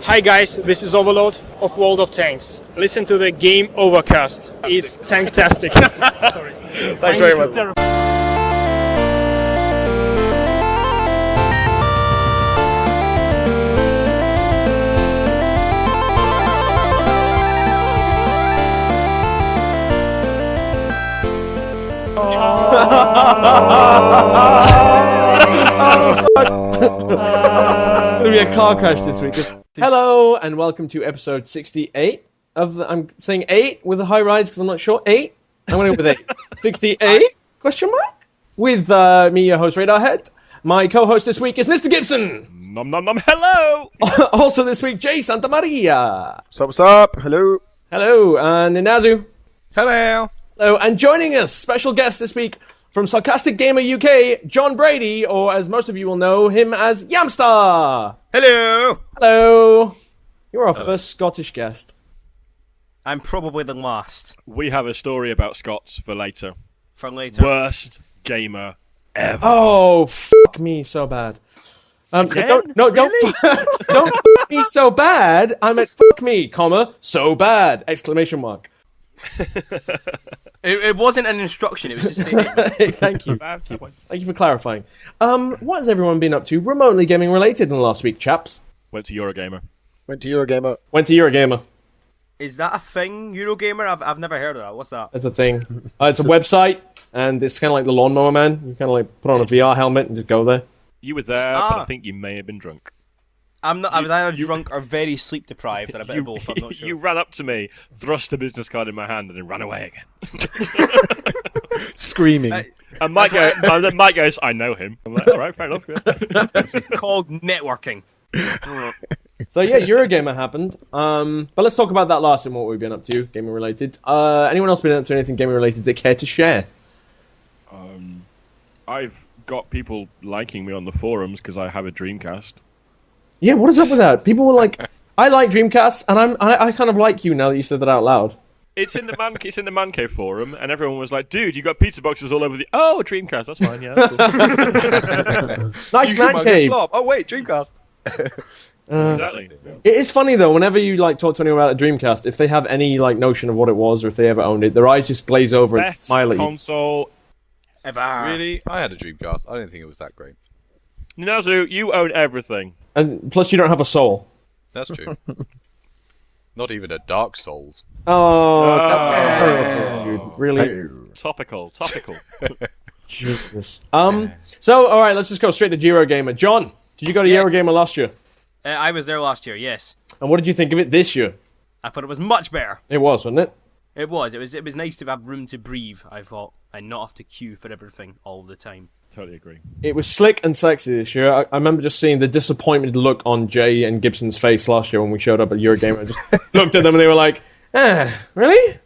Hi guys, this is Overlord of World of Tanks. Listen to the GameOverCast. It's tanktastic. Sorry. Thanks very much. It's going to be a car crash this week. Hello and welcome to episode 68 of I'm saying 8 with a high rise because I'm not sure. 8? I'm going to go with 8. 68? Question mark? With me, your host, Radarhead. My co-host this week is Mr. Gibson. Nom nom nom, hello! Also this week, Jay Santamaria. What's up? Hello. Hello, and Ninazu. Hello. Hello, and joining us, special guest this week from Sarcastic Gamer UK, John Brady, or as most of you will know him as Yamster. Hello! Hello. You're our first Scottish guest. I'm probably the last. We have a story about Scots for later. For later. Worst gamer ever. Oh, fuck me so bad. Again? Don't fuck me so bad. I meant fuck me, comma, so bad, exclamation mark. It wasn't an instruction, it was just a Thank you. Thank you for clarifying. What has everyone been up to remotely gaming related in the last week, chaps? Went to Eurogamer. Went to Eurogamer. Is that a thing, Eurogamer? I've never heard of that. What's that? That's a thing. It's a website, and it's kind of like the Lawnmower Man. You kind of like put on a VR helmet and just go there. You were there, but I think you may have been drunk. I was either drunk or very sleep deprived, and a bit of both. I'm not sure. You ran up to me, thrust a business card in my hand, and then ran away again. Screaming. And Mike goes, I know him. I'm like, all right, fair enough. Yeah. It's called networking. So yeah, Eurogamer happened. But let's talk about that last and what we've been up to, gaming related. Anyone else been up to anything gaming related that care to share? I've got people liking me on the forums because I have a Dreamcast. Yeah, what is up with that? People were like, I like Dreamcast, and I kind of like you now that you said that out loud. It's in the Man Cave forum, and everyone was like, "Dude, you got pizza boxes all over the." Oh, Dreamcast, that's fine. Yeah. That's cool. Nice Man Cave. Oh wait, Dreamcast. Exactly. It is funny though. Whenever you like talk to anyone about a Dreamcast, if they have any like notion of what it was or if they ever owned it, their eyes just glaze over and Best smile at you. console Ever. Really? I had a Dreamcast. I didn't think it was that great. Ninazu, you own everything. And plus, you don't have a soul. That's true. Not even a Dark Souls. Oh, that's terrible, dude. Really? Topical. Jesus. So, all right, let's just go straight to Eurogamer. John, did you go to Eurogamer last year? I was there last year, yes. And what did you think of it this year? I thought it was much better. It was, wasn't it? It was nice to have room to breathe, I thought, and not have to queue for everything all the time. Totally agree. It was slick and sexy this year. I remember just seeing the disappointed look on Jay and Gibson's face last year when we showed up at Eurogamer. I just looked at them and they were like, really?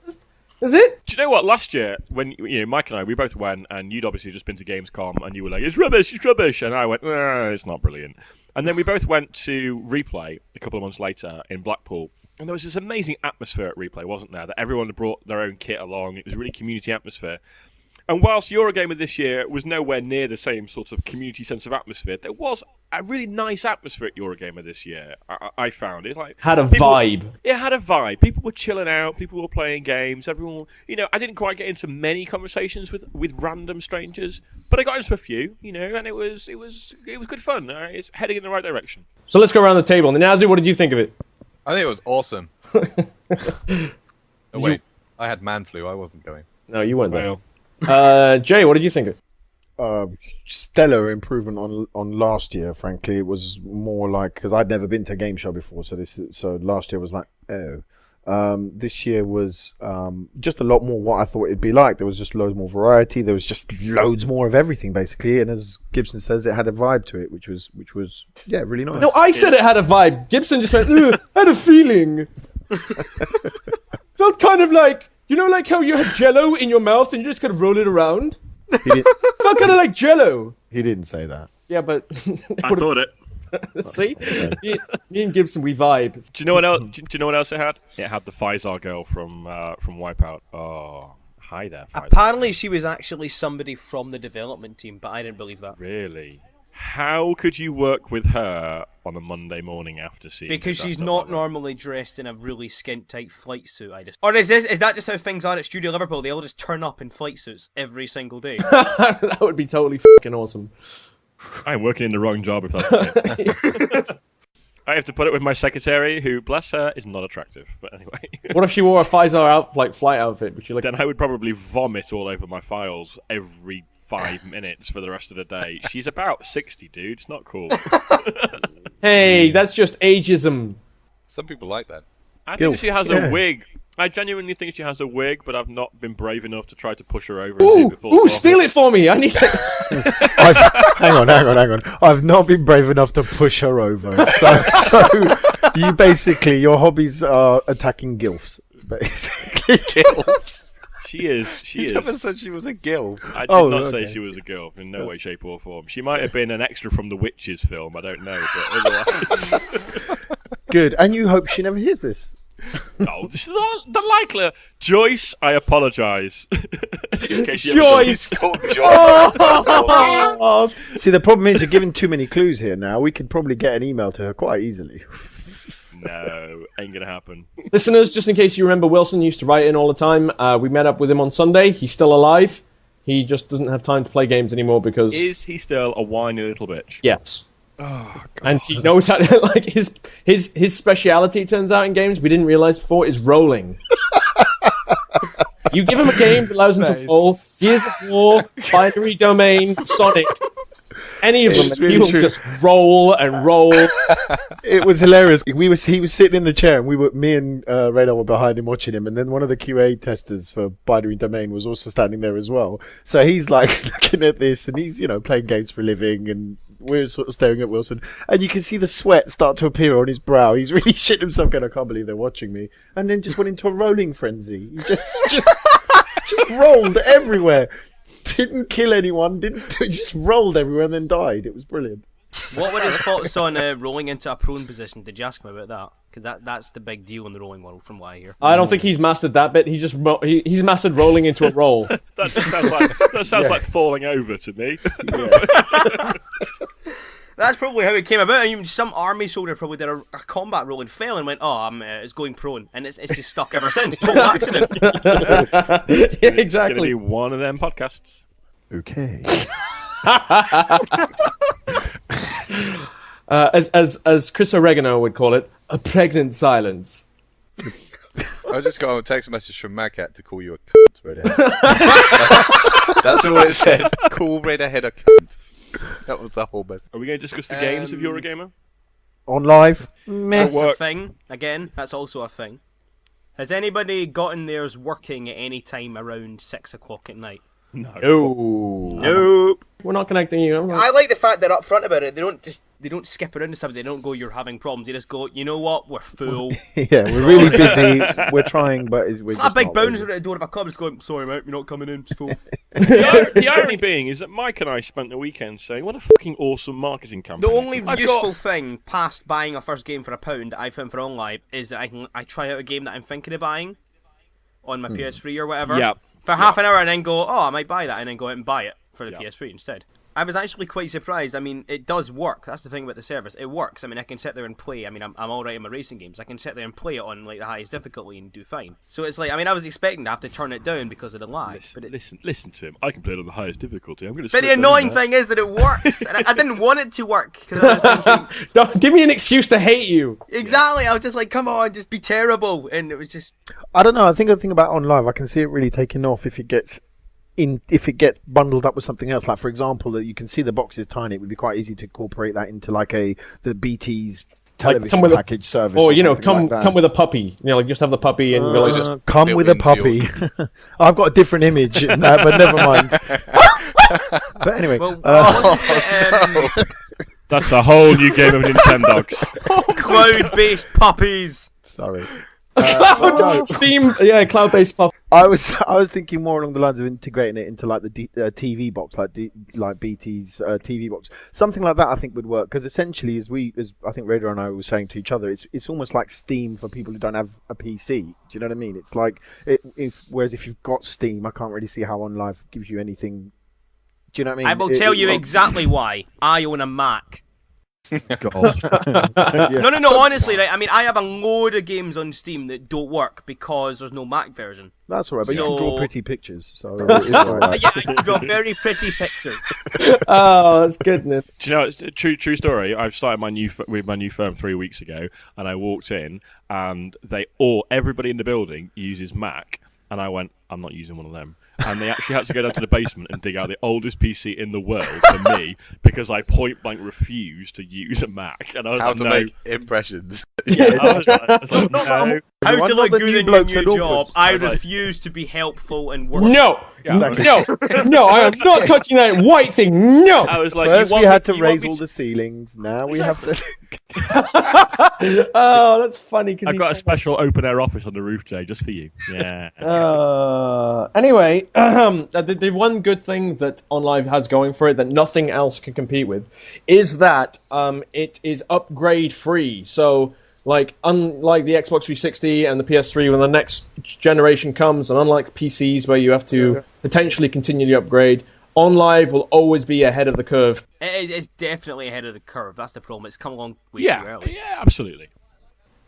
Is it? Do you know what? Last year, when Mike and I, we both went, and you'd obviously just been to Gamescom, and you were like, it's rubbish, and I went, it's not brilliant. And then we both went to Replay a couple of months later in Blackpool, and there was this amazing atmosphere at Replay, wasn't there? That everyone had brought their own kit along. It was a really community atmosphere. And whilst Eurogamer this year was nowhere near the same sort of community sense of atmosphere, there was a really nice atmosphere at Eurogamer this year, I found. It's like Had a vibe. It had a vibe. People were chilling out. People were playing games. Everyone, I didn't quite get into many conversations with random strangers, but I got into a few, and it was good fun. It's heading in the right direction. So let's go around the table. Ninazu, what did you think of it? I think it was awesome. Oh, wait. I had man flu. I wasn't going. No, you weren't there. Well, Jay, what did you think of it? Stellar improvement on last year. Frankly, it was more like because I'd never been to a game show before, so last year was like this year was just a lot more what I thought it'd be like. There was just loads more variety. There was just loads more of everything basically, and as Gibson says, it had a vibe to it, which was really nice. No, I said it had a vibe. Gibson just went, had a feeling. Felt kind of like, like how you had Jello in your mouth and you just kind of roll it around. Felt kind of like Jello. He didn't say that. Yeah, but I thought it. See, me and Gibson, we vibe. Do you know what else? Do you know what else it had? It had the Faisal girl from Wipeout. Oh, hi there, Faisal. Apparently, she was actually somebody from the development team, but I didn't believe that. Really? How could you work with her on a Monday morning after seeing? Because her she's dressed up not like that? normally dressed in a really skint tight flight suit. Or is that just how things are at Studio Liverpool? They all just turn up in flight suits every single day. That would be totally fucking awesome. I'm working in the wrong job if that's the case. I have to put it with my secretary, who, bless her, is not attractive. But anyway. What if she wore a Pfizer flight outfit? Would you like? Then I would probably vomit all over my files every 5 minutes for the rest of the day. She's about 60, dude. It's not cool. Hey, that's just ageism. Some people like that. I think she has a wig. I genuinely think she has a wig, but I've not been brave enough to try to push her over and see if it falls Ooh, off. steal it for me! I need it. Hang on. I've not been brave enough to push her over. So you basically, your hobbies are attacking gilfs, basically. Gilfs? She is. You never said she was a gilf. I did not say she was a girl in no way, shape, or form. She might have been an extra from the Witches film. I don't know, but otherwise. Good. And you hope she never hears this. No, this is the likelier. Joyce, I apologise. Joyce! Oh. See, the problem is you're giving too many clues here now. We could probably get an email to her quite easily. No, ain't gonna happen. Listeners, just in case you remember, Wilson used to write in all the time. We met up with him on Sunday. He's still alive. He just doesn't have time to play games anymore because... Is he still a whiny little bitch? Yes. Oh, God. And he knows how to, like, his speciality, it turns out, in games, we didn't realise before, is rolling. You give him a game that allows him to roll, Gears of War, Binary Domain, Sonic, any of them, really he will true. just roll and roll. It was hilarious. He was sitting in the chair, and me and Radar were behind him watching him, and then one of the QA testers for Binary Domain was also standing there as well. So he's like looking at this, and he's playing games for a living, and we're sort of staring at Wilson, and you can see the sweat start to appear on his brow. He's really shit himself going, I can't believe they're watching me. And then just went into a rolling frenzy. He just rolled everywhere. Didn't kill anyone, just rolled everywhere and then died. It was brilliant. What were his thoughts on rolling into a prone position? Did you ask him about that? Because that's the big deal in the rolling world, from what I hear. I don't think he's mastered that bit. He's just he's mastered rolling into a roll. That just sounds like falling over to me. That's probably how it came about. I mean, some army soldier probably did a combat roll and fell and went, it's going prone. And it's just stuck ever since. Total accident. Yeah, It's going to exactly. be one of them podcasts. Okay. As Chris Oregano would call it, a pregnant silence. I just got a text message from Magcat to call you a cunt, Redhead. That's all it said. Call Redhead a cunt. That was the whole message. Are we going to discuss the games of Eurogamer? On live? Meh. That's a thing. Again, that's also a thing. Has anybody gotten theirs working at any time around 6 o'clock at night? No. Nope. We're not connecting you. I'm not- I like the fact they're upfront about it. They don't skip around to something. They don't go, "You're having problems." They just go, "You know what? We're full." Yeah, we're really busy. We're trying, but we're It's just not a big not bouncer busy. at the door of a club just going, "Sorry, mate, you're not coming in. It's full." The irony being is that Mike and I spent the weekend saying, what a fucking awesome marketing campaign. The only I've useful got- thing past buying a first game for £1 that I found for Onlive is that I try out a game that I'm thinking of buying on my PS3 or whatever Yeah. for half an hour and then go, I might buy that, and then go out and buy it for the Yeah. PS3 instead. I was actually quite surprised. I mean, it does work. That's the thing about the service. It works. I mean, I can sit there and play. I mean, I'm alright in my racing games. I can sit there and play it on like the highest difficulty and do fine. So it's like, I mean, I was expecting to have to turn it down because of the lag. Listen to him. I can play it on the highest difficulty. I'm going to. But the annoying thing is that it works. And I didn't want it to work because I was thinking, Don't give me an excuse to hate you. exactly. I was just like, come on, just be terrible. And it was just. I don't know. I think the thing about OnLive, I can see it really taking off if it gets bundled up with something else. Like for example, that you can see the box is tiny. It would be quite easy to incorporate that into like the BT's television come with a- package service. Or something like that. come with a puppy. Like just have the puppy and realize just come built with a into puppy. your- I've got a different image in that, but never mind. But anyway, Well, wasn't it That's a whole new game of Nintendogs. cloud-based puppies? sorry. Steam, cloud-based puppy. I was thinking more along the lines of integrating it into like the TV box, like BT's TV box, something like that. I think would work because essentially, as I think Radar and I were saying to each other, it's almost like Steam for people who don't have a PC. Do you know what I mean? It's like whereas if you've got Steam, I can't really see how OnLive gives you anything Do you know what I mean? I will tell you exactly why. I own a Mac. God. No, honestly, right? I mean, I have a load of games on Steam that don't work because there's no Mac version. That's all right, but you can draw pretty pictures, so it's all right. Yeah, I can draw very pretty pictures. Oh, that's goodness. Do you know, it's a true story. I've started with my new firm 3 weeks ago, and I walked in, and everybody in the building uses Mac, and I went, I'm not using one of them. And they actually had to go down to the basement and dig out the oldest PC in the world for me because I point blank refused to use a Mac. And I was How like, to no. make impressions. Yeah, I was like, no. How to look good in your new job? awkward. I I was like- refuse to be helpful and work. No, Exactly. no, I am not touching that white thing. No. I was like, First you we want had to me- you want raise me all the ceilings. Now we have to. Oh, that's funny. Cause I've got a special open air office on the roof, Jay, just for you. Yeah. Anyway, the one good thing that OnLive has going for it that nothing else can compete with is that it is upgrade free. So, like, unlike the Xbox 360 and the PS3, when the next generation comes, and unlike PCs where you have to potentially continually upgrade, OnLive will always be ahead of the curve. It's definitely ahead of the curve. That's the problem. It's come along way too Yeah, early. yeah, absolutely.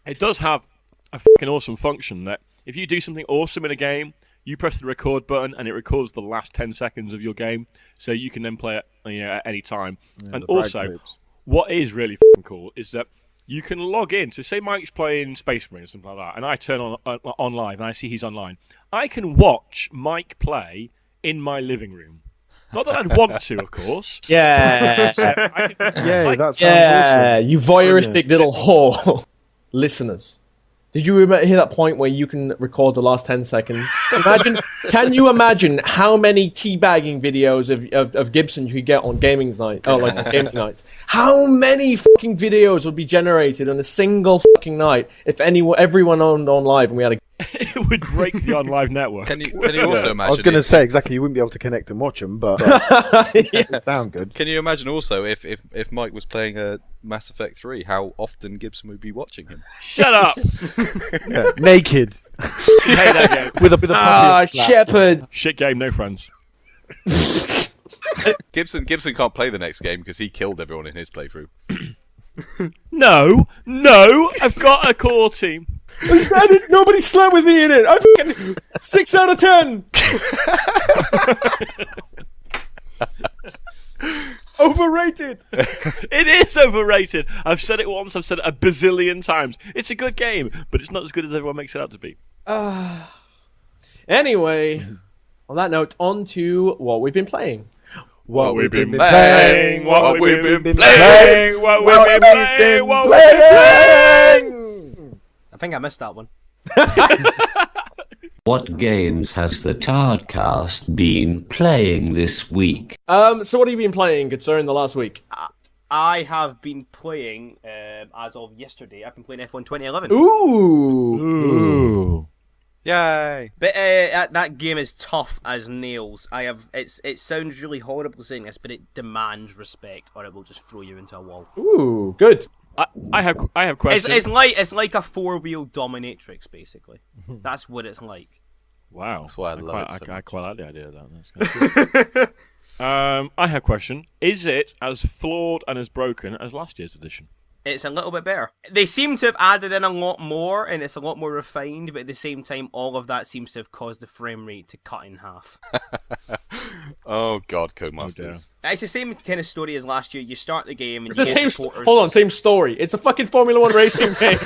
It does have a fucking awesome function that if you do something awesome in a game, you press the record button and it records the last 10 seconds of your game, so you can then play it at any time. And also, what is really fucking cool is that you can log in. So say Mike's playing Space Marine or something like that, and I turn on live and I see he's online. I can watch Mike play in my living room. Not that I'd want to, of course. Yeah. Yeah, that's You voyeuristic little whore. Listeners, did you hear that point where you can record the last 10 seconds? Can you imagine how many teabagging videos of Gibson you could get on gaming night? Oh, like on gaming nights. How many fucking videos would be generated on a single fucking night if everyone owned OnLive and we had a... It would break the OnLive network. Can you also imagine? I was going to say exactly. You wouldn't be able to connect and watch them, but it's down good. Can you imagine also if Mike was playing a Mass Effect 3, how often Gibson would be watching him? Shut up! Yeah, naked Hate that game. with a puppy. Ah, Shepherd. Shit game, no friends. Gibson can't play the next game because he killed everyone in his playthrough. No, I've got a core team. Nobody slept with me in it. I fucking 6 out of 10. Overrated. It is overrated. I've said it once, I've said it a bazillion times. It's a good game, but it's not as good as everyone makes it out to be. Anyway, on that note, on to what we've been playing. What we've been playing, what we've been playing, playing, what we've been playing, what we've been playing. I think I missed that one. What games has the Tardcast been playing this week? So what have you been playing, good sir, in the last week? I have been playing, as of yesterday, I've been playing F1 2011. Ooh. Yay! But that game is tough as nails. It sounds really horrible saying this, but it demands respect, or it will just throw you into a wall. Ooh, good. I have questions. It's like a 4-wheel dominatrix, basically. That's what it's like. Wow. That's why I love it so I quite like the idea of that. That's kind of cool. I have a question. Is it as flawed and as broken as last year's edition? It's a little bit better. They seem to have added in a lot more, and it's a lot more refined, but at the same time, all of that seems to have caused the frame rate to cut in half. Oh God, Codemasters. It's the same kind of story as last year. You start the game and It's the you same. get reporters. Hold on, same story. It's a fucking Formula One racing game.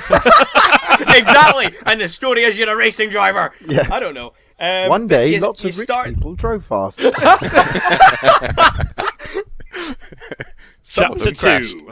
Exactly, and the story is you're a racing driver. Yeah. I don't know. One day, you- lots you of rich start- people drove fast. Some of them Chapter 2.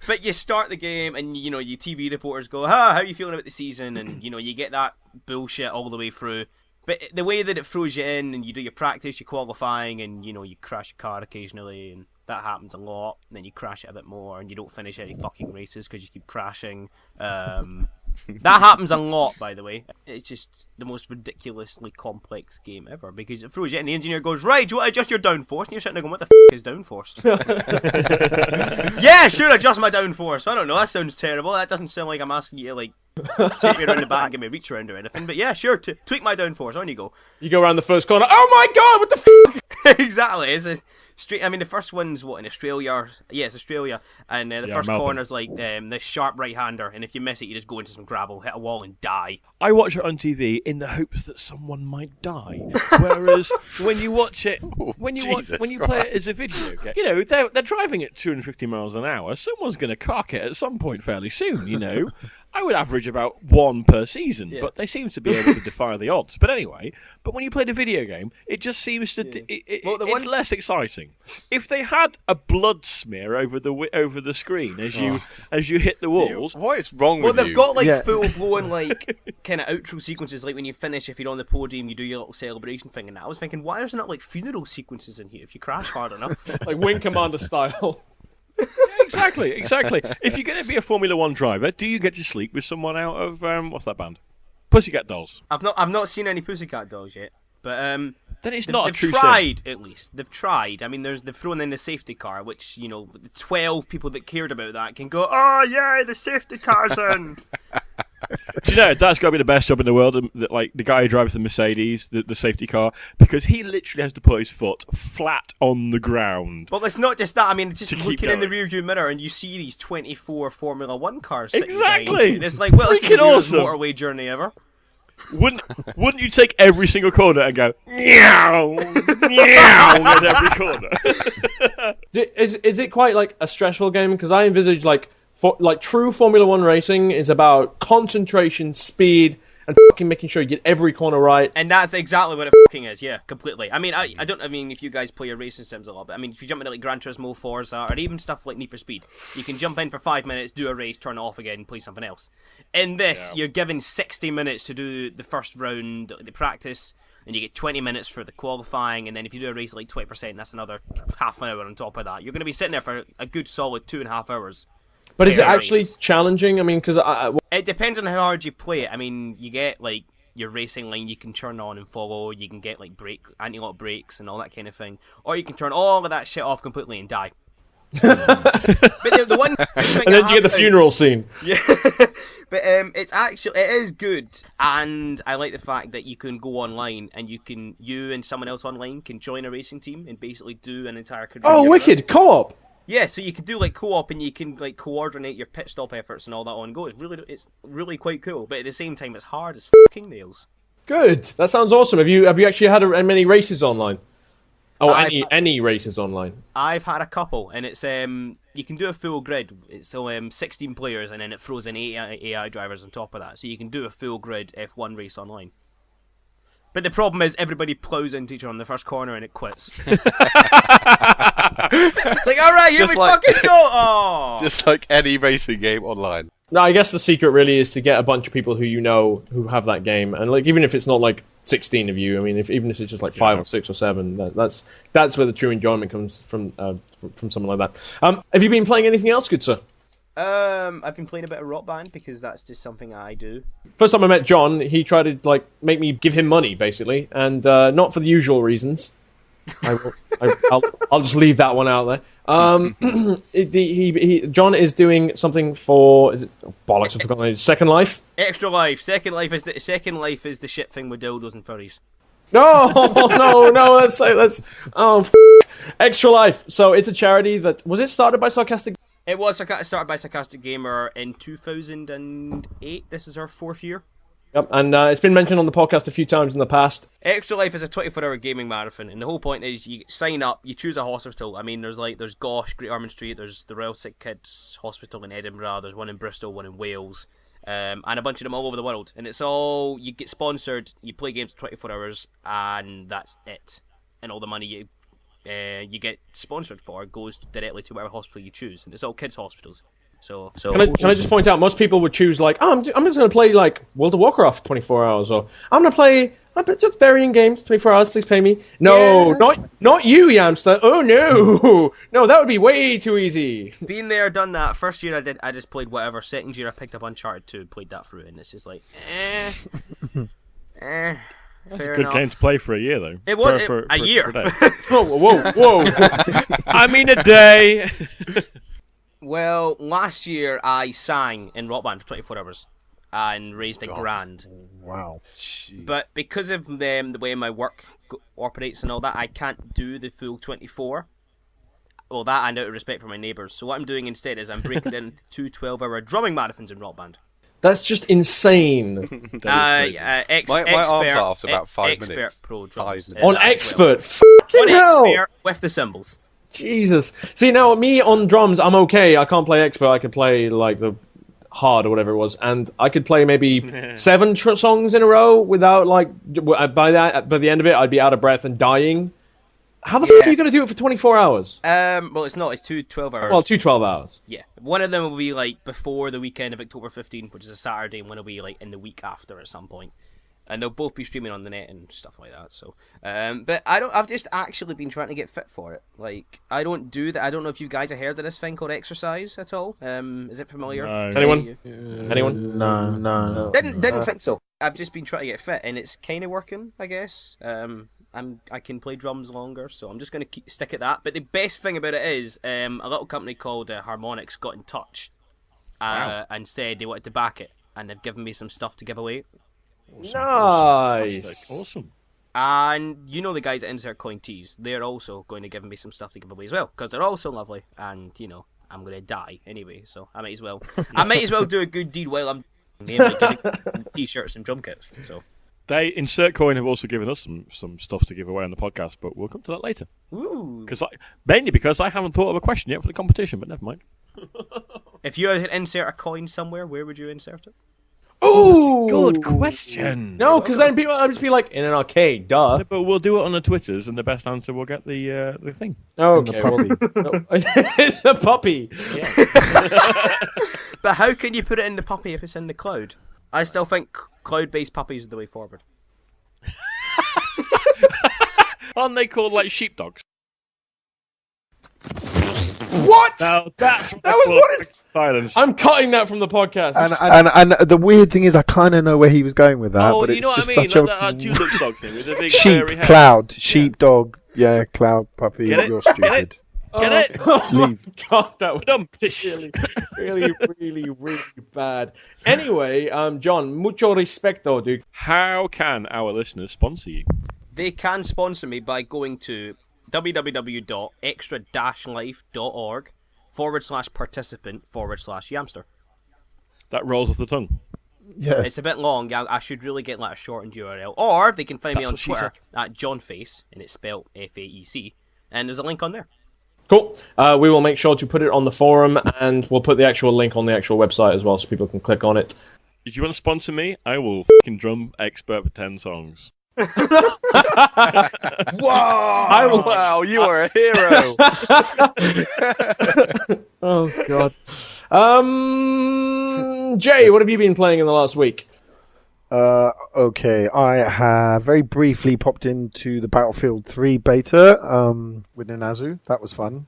But you start the game, and your TV reporters go, how are you feeling about the season? And you get that bullshit all the way through. But the way that it throws you in, and you do your practice, your qualifying, and you crash your car occasionally, and that happens a lot. And then you crash it a bit more, and you don't finish any fucking races because you keep crashing. That happens a lot, by the way. It's just the most ridiculously complex game ever, because it throws you in, and the engineer goes, right, do you want to adjust your downforce? And you're sitting there going, what the f*** is downforce? Yeah, sure, adjust my downforce. I don't know, that sounds terrible. That doesn't sound like I'm asking you to, take me around the back and give me a reach around or anything. But yeah, sure, tweak my downforce. On you go. You go around the first corner. Oh my god! What the f***? Exactly. It's a straight. I mean, the first one's what in Australia? Yeah, it's Australia, and the first Melbourne. corner's like this sharp right-hander, and if you miss it, you just go into some gravel, hit a wall, and die. I watch it on TV in the hopes that someone might die. Whereas when you watch it, when you play it as a video game, you know, they're driving at 250 miles an hour. Someone's going to cock it at some point fairly soon, you know. I would average about one per season, but they seem to be able to defy the odds. But anyway, when you play the video game, it just seems to it's less exciting. If they had a blood smear over the screen as you hit the walls, what is wrong with you? Well, they've got like full blown like kind of outro sequences, like when you finish, if you're on the podium, you do your little celebration thing. And I was thinking, why is there not like funeral sequences in here if you crash hard enough? Like Wing Commander style. Yeah, exactly. If you're going to be a Formula One driver, do you get to sleep with someone out of what's that band? Pussycat Dolls. I've not seen any Pussycat Dolls yet, but then it's not a true They've tried at least. They've tried. I mean, they've thrown in the safety car, which the 12 people that cared about that can go, oh yeah, the safety car's in. Do you know that's got to be the best job in the world? Like the guy who drives the Mercedes, the safety car, because he literally has to put his foot flat on the ground. Well, it's not just that. I mean, just looking in the going. rearview mirror and you see these 24 Formula One cars. Sitting Exactly. behind you. And it's like, well, it's the weirdest awesome. motorway journey ever. Wouldn't you take every single corner and go meow meow at every corner? Is it quite like a stressful game? Because I envisage like true Formula One racing is about concentration, speed, and fucking making sure you get every corner right. And that's exactly what it fucking is, yeah, completely. I mean, I mean, if you guys play your racing sims a lot, but I mean, if you jump into like Gran Turismo, Forza, or even stuff like Need for Speed, you can jump in for 5 minutes, do a race, turn it off again, and play something else. In this, you're given 60 minutes to do the first round, the practice, and you get 20 minutes for the qualifying, and then if you do a race like 20%, that's another half an hour on top of that. You're going to be sitting there for a good solid 2.5 hours. But is it actually challenging? I mean, because it depends on how hard you play it. I mean, you get like your racing line you can turn on and follow. You can get like anti-lock brakes and all that kind of thing, or you can turn all of that shit off completely and die. But the one thing and then you get the funeral scene. Yeah, but it is good, and I like the fact that you can go online and you and someone else online can join a racing team and basically do an entire career. Oh, wicked co-op. Yeah, so you can do like co-op and you can like coordinate your pit stop efforts and all that on go. It's really quite cool, but at the same time, it's hard as fucking nails. Good. That sounds awesome. Have you actually had many races online? Oh, any races online? I've had a couple, and it's you can do a full grid. It's 16 players, and then it throws in 8 AI drivers on top of that, so you can do a full grid F1 race online. But the problem is everybody plows into each other on the first corner and it quits. It's like, alright, here we fucking go! Oh! Just like any racing game online. No, I guess the secret really is to get a bunch of people who have that game, and like even if it's not like 16 of you, I mean, even if it's just like 5 or 6 or 7, that's where the true enjoyment comes from something like that. Have you been playing anything else, good sir? I've been playing a bit of Rock Band because that's just something I do. First time I met John, he tried to like make me give him money, basically, and not for the usual reasons. I'll just leave that one out there. John is doing something for bollocks. I've forgotten. Second Life. Extra Life. Second Life is the shit thing with dildos and furries. No. That's Extra Life. So it's a charity that was it started by Sarcastic. It was started by Sarcastic Gamer in 2008. This is our 4th year. Yep, and it's been mentioned on the podcast a few times in the past. Extra Life is a 24-hour gaming marathon, and the whole point is you sign up, you choose a hospital. I mean, there's Gosh, Great Ormond Street, there's the Royal Sick Kids Hospital in Edinburgh, there's one in Bristol, one in Wales, and a bunch of them all over the world. And it's all, you get sponsored, you play games for 24 hours, and that's it. And all the money you get sponsored for goes directly to whatever hospital you choose, and it's all kids' hospitals. So can I just point out, most people would choose like, I'm just going to play like World of Warcraft 24 hours, or I'm going to play just varying games 24 hours. Please pay me. No, not you, Yamster. Oh no, that would be way too easy. Been there, done that. First year I just played whatever. Second year I picked up Uncharted 2, played that through, and it's just like, That's a good game to play for a year, though. It was a year. Whoa. I mean a day. Well, last year I sang in Rock Band for 24 hours. and raised £1,000. Wow. But because of the way my work operates and all that, I can't do the full 24. Well, that and out of respect for my neighbours. So what I'm doing instead is I'm breaking it into 2 12-hour drumming marathons in Rock Band. That's just insane. My arms are after about 5 minutes. Expert pro drums. 5 minutes. On expert, fucking hell! Expert with the cymbals. Jesus. See, now me on drums, I'm okay. I can't play expert. I could play like the hard or whatever it was, and I could play maybe 7 songs in a row without by the end of it, I'd be out of breath and dying. How the fuck are you going to do it for 24 hours? Well, it's not. It's 2 12-hours. Well, 2 12 hours. Yeah. One of them will be like before the weekend of October 15th, which is a Saturday, and one will be like in the week after at some point. And they'll both be streaming on the net and stuff like that. So, but I've just actually been trying to get fit for it. Like, I don't do that. I don't know if you guys have heard of this thing called exercise at all. Is it familiar? No. Anyone? Anyone? No. Didn't think so. I've just been trying to get fit, and it's kind of working, I guess. I can play drums longer, so I'm just going to stick at that. But the best thing about it is a little company called Harmonix got in touch and said they wanted to back it, and they've given me some stuff to give away. Nice. Awesome. And you know the guys at Insert Coin Tees, they're also going to give me some stuff to give away as well, because they're also lovely, and you know I'm going to die anyway, so I might as well do a good deed while I'm giving t-shirts and drum kits. So. Insert Coin have also given us some stuff to give away on the podcast, but we'll come to that later. Ooh. Mainly because I haven't thought of a question yet for the competition, but never mind. If you had to insert a coin somewhere, where would you insert it? Ooh! Good question. No, because then people will just be like, in an arcade, duh. Yeah, but we'll do it on the Twitters, and the best answer will get the thing. Okay, the puppy. Yeah. But how can you put it in the puppy if it's in the cloud? I still think cloud-based puppies are the way forward. Aren't they called like sheepdogs? What? Now What is silence. I'm cutting that from the podcast. And the weird thing is, I kind of know where he was going with that. Oh, but you it's know what just I mean? such Like that Dulux dog thing with the big sheep, hairy head. cloud, sheepdog, yeah, cloud puppy. Get it? You're Get stupid. it? Get it? Oh my Leave. god, that was Dump. really bad. Anyway, John, mucho respecto, dude. How can our listeners sponsor you? They can sponsor me by going to www.extra-life.org/participant/Yamster. That rolls off the tongue. Yeah. It's a bit long. I should really get like a shortened URL. Or they can find me That's on what she Twitter at JohnFace, and it's spelled FAEC. And there's a link on there. Cool. We will make sure to put it on the forum, and we'll put the actual link on the actual website as well, so people can click on it. If you want to sponsor me, I will fucking drum expert for 10 songs. Wow! Wow, you are a hero. Oh god. Jay, what have you been playing in the last week? Okay, I have very briefly popped into the Battlefield 3 beta with Ninazu. That was fun.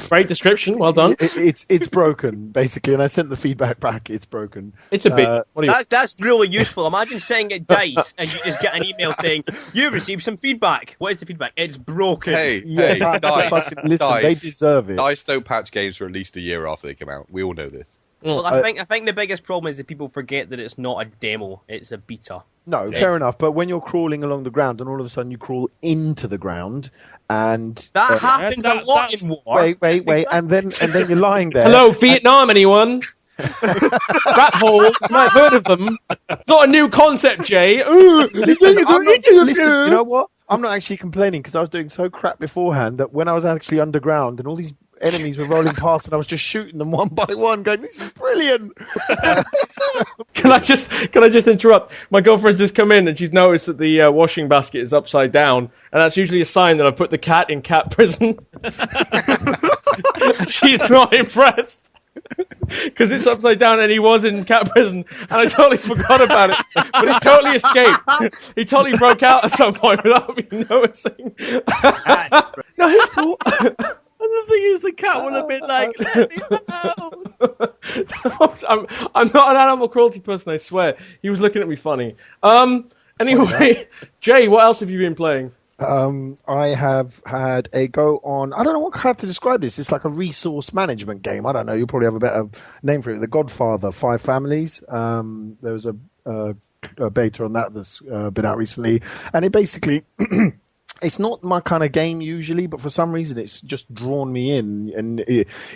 Great description. Well done. It's broken basically, and I sent the feedback back. It's broken. It's a bit. What do you? That's really useful. Imagine sitting at DICE and you just get an email saying, you received some feedback. What is the feedback? It's broken. Hey, DICE. Listen, DICE. they deserve it. DICE don't patch games for at least a year after they come out. We all know this. Well, I think the biggest problem is that people forget that it's not a demo, it's a beta. No, fair enough. But when you're crawling along the ground, and all of a sudden you crawl into the ground, and that happens a lot in war. Wait, and then you're lying there. Hello, Vietnam, anyone? Rat hole. You might have heard of them. Not a new concept, Jay. Listen, you know what? I'm not actually complaining because I was doing so crap beforehand that when I was actually underground and all these enemies were rolling past and I was just shooting them one by one, going, "This is brilliant." Can I just interrupt? My girlfriend's just come in and she's noticed that the washing basket is upside down, and that's usually a sign that I've put the cat in cat prison. She's not impressed. Because it's upside down and he was in cat prison, and I totally forgot about it. But he totally escaped. He totally broke out at some point without me noticing. No, it's cool. And the thing is, the cat will have been like, let me out. I'm not an animal cruelty person, I swear. He was looking at me funny. Anyway, Jay, what else have you been playing? I have had a go on. I don't know how to describe this. It's like a resource management game. I don't know. You probably have a better name for it. The Godfather: Five Families. There was a beta on that that's been out recently, and it basically. It's not my kind of game usually, but for some reason it's just drawn me in. And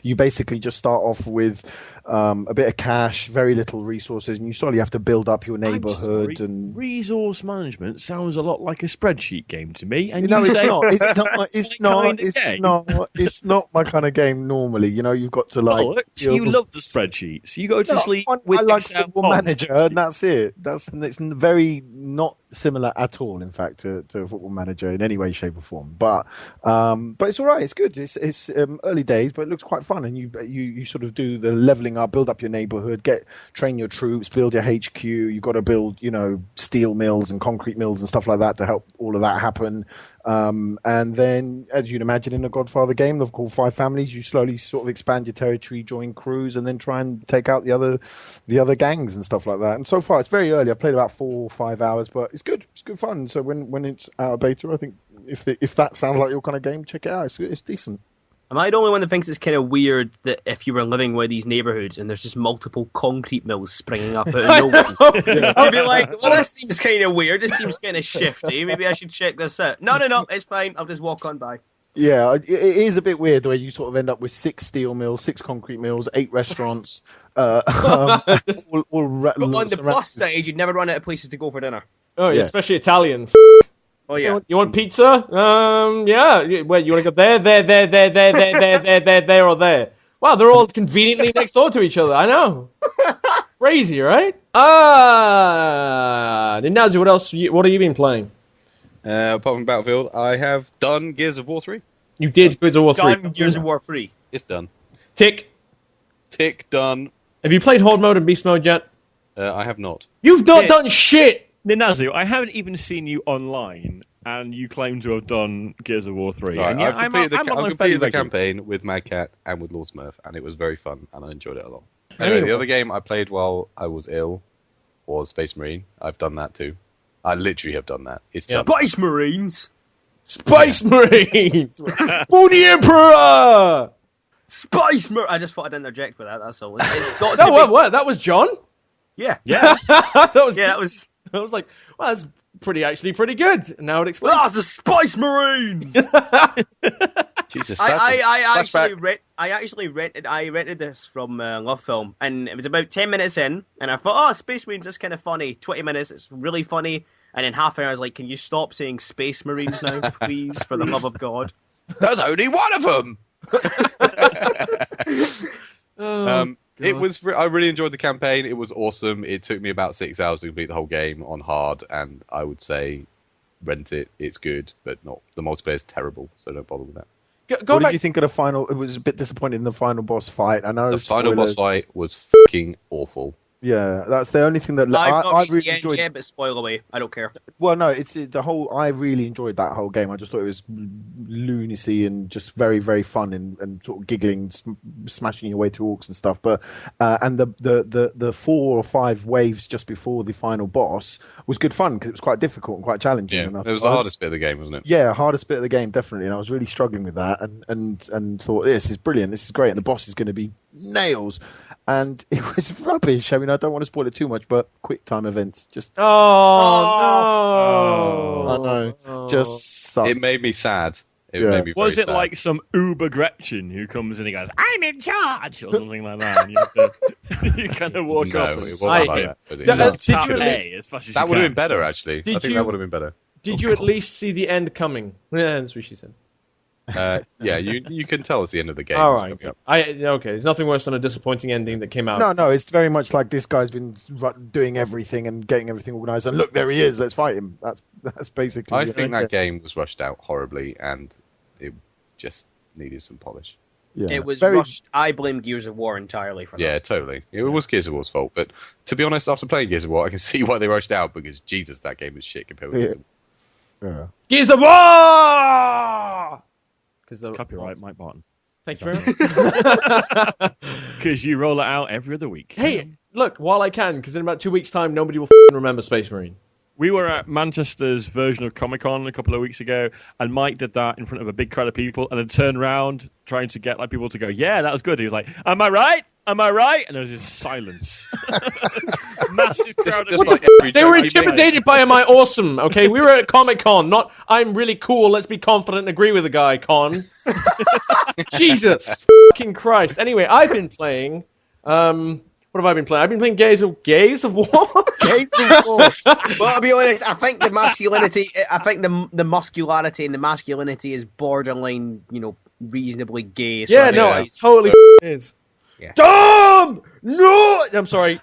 you basically just start off with a bit of cash, very little resources, and you slowly have to build up your neighborhood. And resource management sounds a lot like a spreadsheet game to me. And no, you it's say not. It's not. It's not. It's not my kind of game normally. You've got to like. You love the spreadsheets. You go to sleep with I like Excel Football Manager, and that's it. It's very not similar at all, in fact, to Football Manager in any way, shape, or form. But it's all right. It's good. It's early days, but it looks quite fun. And you sort of do the leveling up, build up your neighborhood, train your troops, build your HQ. You've got to build, steel mills and concrete mills and stuff like that to help all of that happen. And then, as you'd imagine in a Godfather game, they've called Five Families. You slowly sort of expand your territory, join crews, and then try and take out the other gangs and stuff like that. And so far, it's very early. I've played about 4 or 5 hours, but it's good. It's good fun. So when it's out of beta, I think if that sounds like your kind of game, check it out. It's decent. Am I the only one that thinks it's kind of weird that if you were living with these neighbourhoods and there's just multiple concrete mills springing up out of nowhere? I'd be like, well, this seems kind of weird. This seems kind of shifty. Maybe I should check this out. No, it's fine. I'll just walk on by. Yeah, it is a bit weird the way you sort of end up with 6 steel mills, 6 concrete mills, 8 restaurants. But on the plus side, you'd never run out of places to go for dinner. Oh, yeah, especially Italian. Oh, yeah. You want pizza? Yeah. Wait, you want to go there, or there? Wow, they're all conveniently next door to each other. I know. Crazy, right? Ninazu, what have you been playing? Apart from Battlefield, I have done Gears of War 3. You did Gears of War 3. Done Gears of War 3. It's done. Tick, done. have you played Horde Mode and Beast Mode yet? I have not. You've not done shit! Ninazu, I haven't even seen you online, and you claim to have done Gears of War 3. Right, and yeah, I've completed the campaign with Mad Cat and with Lord Smurf, and it was very fun, and I enjoyed it a lot. Anyway, the other game I played while I was ill was Space Marine. I've done that too. I literally have done that. It's Space Marines! Space Marines! For the Emperor! Space Marines! I just thought I'd interject with that, that's all. What? That was John? Yeah. that was Yeah, that was... I was like, well, that's actually pretty good. And now it explains. That's the Space Marines! Jesus, I rented this from Love Film, and it was about 10 minutes in, and I thought, Space Marines is kind of funny. 20 minutes, it's really funny, and in half an hour I was like, can you stop saying Space Marines now, please, for the love of God? There's only one of them! It was. I really enjoyed the campaign. It was awesome. It took me about 6 hours to complete the whole game on hard, and I would say rent it. It's good, but not the multiplayer is terrible, so don't bother with that. What did you think of the final? It was a bit disappointing in the final boss fight. I know the final boss fight was fucking awful. Yeah, that's the only thing that I've not reached really the end enjoyed. yet, but spoil away. I don't care. Well, no, it's the whole. I really enjoyed that whole game. I just thought it was lunacy and just very, very fun and sort of giggling, smashing your way through orcs and stuff. But and the 4 or 5 waves just before the final boss was good fun because it was quite difficult and quite challenging. Yeah, and it was the hardest bit of the game, wasn't it? Yeah, hardest bit of the game, definitely. And I was really struggling with that and thought, this is brilliant, this is great, and the boss is going to be nails. And it was rubbish. I mean, I don't want to spoil it too much, but quick time events just... no! I know. Just sucked. It made me sad. Was it sad. like some Uber Gretchen who comes in and goes, I'm in charge, or something like that? And you kind of walk no, up. it wasn't like that. But that would have been better, actually. I think that would have been better. Did you at least see the end coming? Yeah, that's what she said. Yeah, you can tell it's the end of the game. All right. Okay. There's nothing worse than a disappointing ending that came out. No, it's very much like this guy's been doing everything and getting everything organised. And look, there he is. Let's fight him. That's basically. I think that game was rushed out horribly, and it just needed some polish. Yeah. It was rushed. I blame Gears of War entirely for that. Yeah, totally. It was Gears of War's fault. But to be honest, after playing Gears of War, I can see why they rushed out because Jesus, that game was shit compared with Gears of War. Yeah. Gears of War! Copyright Mike Barton. Thank you very much. Because you roll it out every other week. Hey, look, while I can, because in about 2 weeks' time, nobody will remember Space Marine. We were at Manchester's version of Comic-Con a couple of weeks ago, and Mike did that in front of a big crowd of people, and then turned around trying to get people to go, yeah, that was good. He was like, am I right? Am I right? And there was this silence. Massive crowd of people. They were intimidated by "Am I awesome?" Okay, we were at Comic-Con, not "I'm really cool, let's be confident and agree with the guy" con. Jesus fucking Christ. Anyway, I've been playing... what have I been playing? I've been playing Gaze of War? Gaze of War. Well, I'll be honest, I think the masculinity, the muscularity and the masculinity is borderline, reasonably gay. So Yeah, no, it totally is. Yeah. Tom! No! I'm sorry.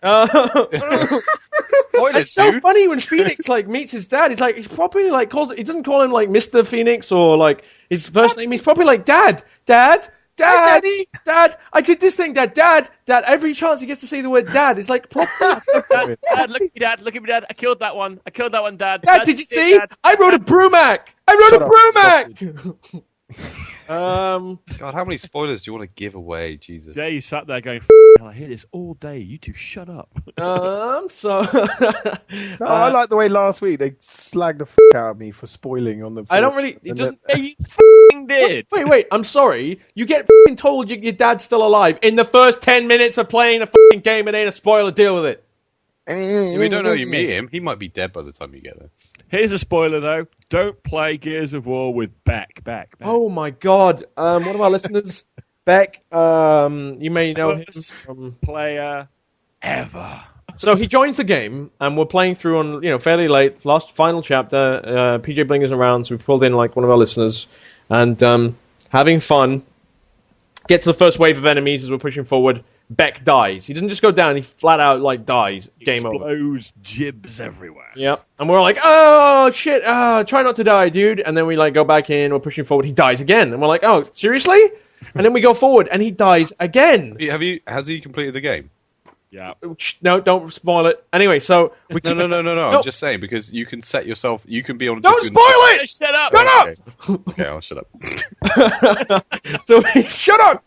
It's so funny when Phoenix meets his dad. He's properly he doesn't call him Mr. Phoenix or his first name. He's probably Dad, Dad, Daddy, Dad. I did this thing, Dad, Dad. Every chance he gets to say the word Dad, it's proper. Dad, look at me, Dad. Look at me, Dad. I killed that one, Dad. Dad, did you see? Dad. I rode a Brumac. God, how many spoilers do you want to give away, Jesus? Jay sat there going, I hear this all day. You two shut up. So... No, I like the way last week they slagged the out of me for spoiling on the... I don't really... It doesn't... You f***ing did. Wait, I'm sorry. You get told your dad's still alive in the first 10 minutes of playing a game. It ain't a spoiler. Deal with it. If you don't know you meet him, he might be dead by the time you get there. Here's a spoiler, though. Don't play Gears of War with Beck. Oh, my God. One of our listeners, Beck, you may know him from... Player ever. So he joins the game, and we're playing through on, fairly late, final chapter. PJ Blinger's around, so we pulled in, one of our listeners, and having fun. Get to the first wave of enemies as we're pushing forward. Beck dies. He doesn't just go down, he flat out, dies. Game over. Explodes jibs everywhere. Yep. And we're like, oh, shit, try not to die, dude. And then we, go back in, we're pushing forward, he dies again. And we're like, oh, seriously? And then we go forward, and he dies again. Has he completed the game? Yeah. No, don't spoil it. Anyway, so... No. I'm just saying, because you can set yourself... You can be on... Don't spoil it! Shut up! Shut up! Okay, I'll shut up. So, shut up!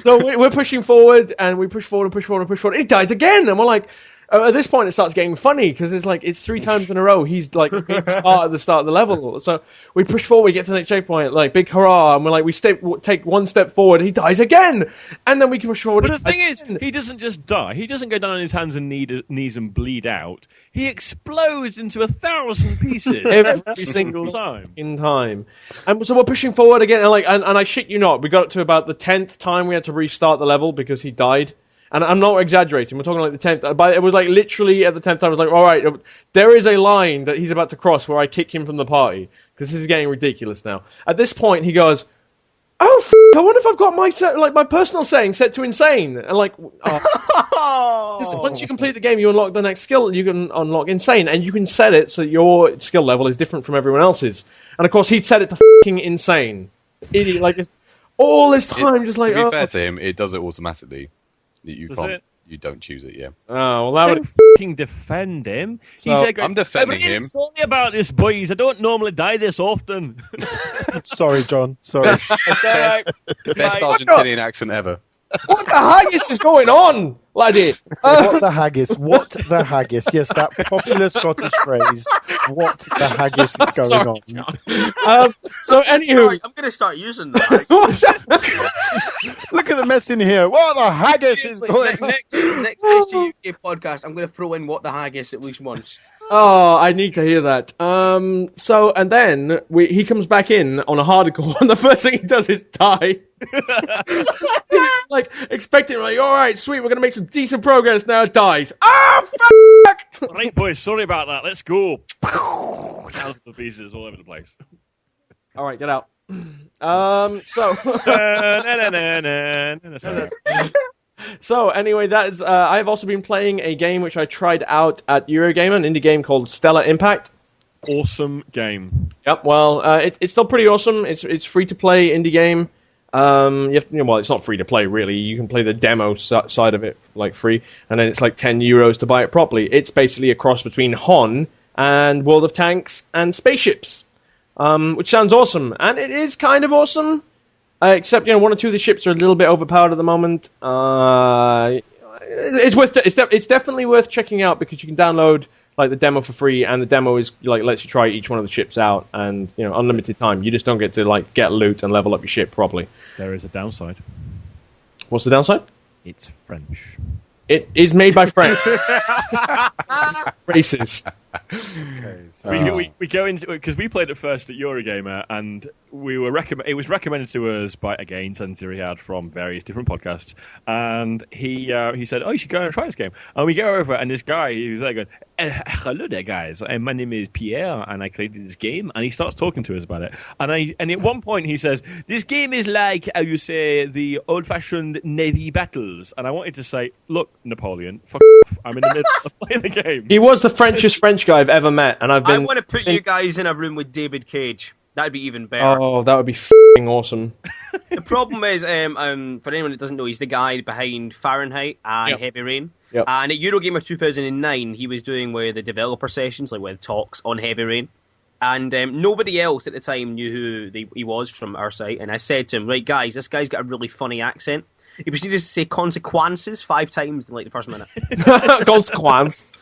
So we're pushing forward, and we push forward, and he dies again! And we're like... At this point, it starts getting funny, because it's 3 times in a row. He's, at the start of the level. So we push forward, we get to the next checkpoint, big hurrah, and we're we take one step forward, he dies again! And then we can push forward. But the thing is, he doesn't just die. He doesn't go down on his hands and knees and bleed out. He explodes into 1,000 pieces every single time. And so we're pushing forward again, and I shit you not, we got up to about the 10th time we had to restart the level because he died. And I'm not exaggerating. We're talking the 10th. But it was literally at the 10th time. I was all right, there is a line that he's about to cross where I kick him from the party because this is getting ridiculous now. At this point, he goes, "Oh, I wonder if I've got my personal setting set to insane." And once you complete the game, you unlock the next skill. You can unlock insane, and you can set it so your skill level is different from everyone else's. And of course, he'd set it to fucking insane. Idiot, all this time, just to be fair to him, it does it automatically. You don't choose it, yeah. Oh, well, that would fucking defend him. I'm defending him. Sorry about this, boys. I don't normally die this often. Sorry, John. Sorry. Best Argentinian accent ever. What the haggis is going on, laddie? What the haggis? What the haggis? Yes, that popular Scottish phrase. What the haggis is going on? So, anywho... I'm going to start using that. Look at the mess in here. What the haggis is going on? Next UK podcast, I'm going to throw in what the haggis at least once. Oh, I need to hear that. And then he comes back in on a hardcore, and the first thing he does is die. Expecting, all right, sweet, we're going to make some decent progress now, dies. Ah, fuck! Right, boys, sorry about that. Let's go. Thousands of pieces all over the place. All right, get out. So anyway, that is. I've also been playing a game which I tried out at Eurogamer, an indie game called Stellar Impact. Awesome game. Yep. Well, it's still pretty awesome. It's free to play indie game. It's not free to play really. You can play the demo side of it free, and then it's €10 to buy it properly. It's basically a cross between Hon and World of Tanks and spaceships, which sounds awesome, and it is kind of awesome. Except, one or two of the ships are a little bit overpowered at the moment. It's definitely worth checking out because you can download like the demo for free, and the demo is like lets you try each one of the ships out, and unlimited time. You just don't get to like get loot and level up your ship properly. There is a downside. What's the downside? It's French. It is made by French. Racist. We go into because we played it first at Eurogamer, and we were it was recommended to us by again Santamaria from various different podcasts, and he said, "Oh, you should go and try this game." And we go over, and this guy who's there going, "Hello there, guys. My name is Pierre, and I created this game." And he starts talking to us about it, and at one point he says, "This game is like how you say the old-fashioned navy battles." And I wanted to say, "Look, Napoleon, fuck off. I'm in the middle of playing the game." He was the Frenchest French guy I've ever met, and I want to put you guys in a room with David Cage. That'd be even better. Oh, that would be f***ing awesome. The problem is, for anyone that doesn't know, he's the guy behind Fahrenheit and Heavy Rain. Yep. And at Eurogamer 2009, he was doing the developer sessions, like with talks on Heavy Rain. And nobody else at the time knew who he was from our site. And I said to him, right, guys, this guy's got a really funny accent. He proceeded to say consequences 5 times in like the first minute. Consequence.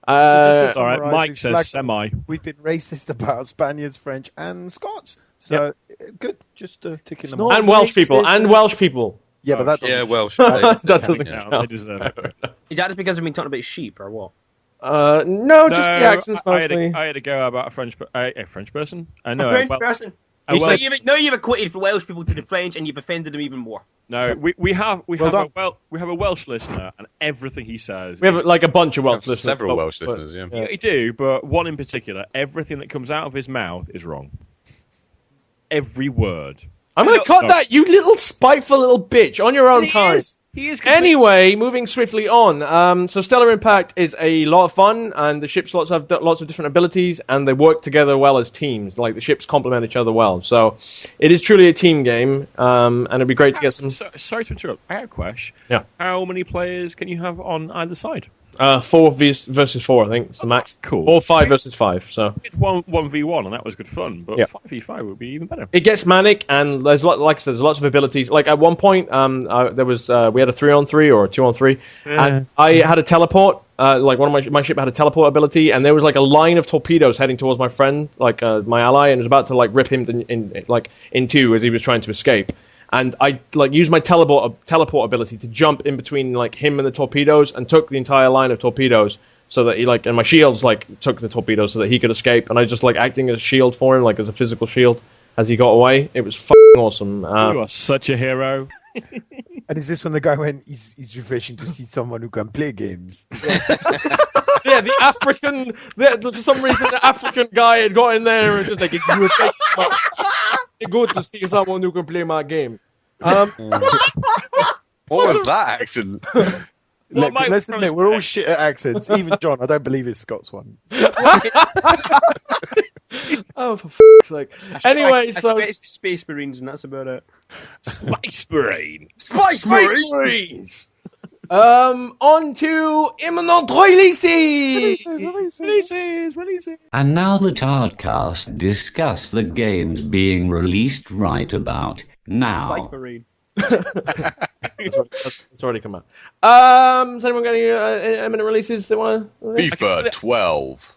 It's all right. Mike says like, semi. We've been racist about Spaniards, French, and Scots. So good, just ticking them off. And Welsh people. And Welsh people. Yeah, but that doesn't Welsh. that doesn't count. They deserve it. Is that just because we've been talking about sheep or what? No, just the accents mostly. I had a go about a French person. I know a French person. Now you've equated for Welsh people to the French, and you've offended them even more. No, we have a Welsh listener, and everything he says. We have like a bunch of Welsh listeners. Several Welsh listeners, yeah. You do, but one in particular, everything that comes out of his mouth is wrong. Every word. I'm going to cut that, you little spiteful little bitch, on your own time. He is anyway, moving swiftly on. So Stellar Impact is a lot of fun, and the ship slots have lots of different abilities, and they work together well as teams. Like, the ships complement each other well. So it is truly a team game, and it'd be great to get some... Sorry to interrupt. I have a question. Yeah. How many players can you have on either side? 4 versus 4, I think. It's the max. Cool. Or 5 versus 5. So it's 1v1, and that was good fun. But 5v5 would be even better. It gets manic, and there's like I said, there's lots of abilities. Like at one point, there was we had a 3-on-3 or a 2-on-3, and I had a teleport. Like one of my ship had a teleport ability, and there was like a line of torpedoes heading towards my friend, like my ally, and it was about to like rip him in two as he was trying to escape. And I like used my teleport ability to jump in between like him and the torpedoes, and took the entire line of torpedoes so that he like, and my shields like took the torpedoes so that he could escape, and I was just like acting as a shield for him, like as a physical shield as he got away. It was fucking awesome. You are such a hero. And is this when the guy went, he's refreshing to see someone who can play games? Yeah, the African, for some reason, the African guy had got in there and just like, it's good to see someone who can play my game. What was that accent? Look, let's admit, we're all shit at accents. Even John, I don't believe his Scots one. Oh, for f***'s sake. Anyway, so... It's the Space Marines, and that's about it. Space Marine! Space Marines! On to imminent releases! Releases! And now the Tardcast discuss the games being released right about now. Space Marine. It's already come out. Is anyone got any imminent releases they want to... FIFA 12.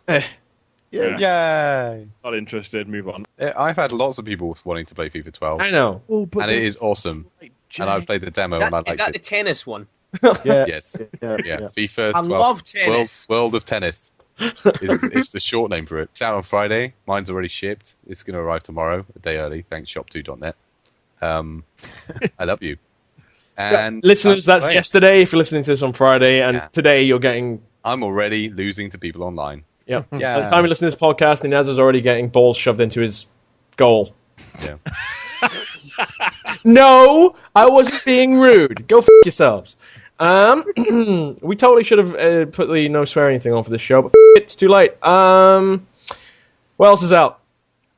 Yeah. Not interested, move on. I've had lots of people wanting to play FIFA 12. I know. And it is awesome. And I've played the demo and I liked it. Is that the tennis one? Yes. Yeah. FIFA 12. I love tennis. World of Tennis. It's the short name for it. It's out on Friday. Mine's already shipped. It's going to arrive tomorrow, a day early. Thanks, shop2.net. I love you. And listeners, that's yesterday. If you're listening to this on Friday, and today you're getting... I'm already losing to people online. Yeah. By the time you listen to this podcast, Ninazu's already getting balls shoved into his goal. Yeah. No, I wasn't being rude. Go f*** yourselves. We totally should have put the no swearing thing on for this show, but it's too late. What else is out?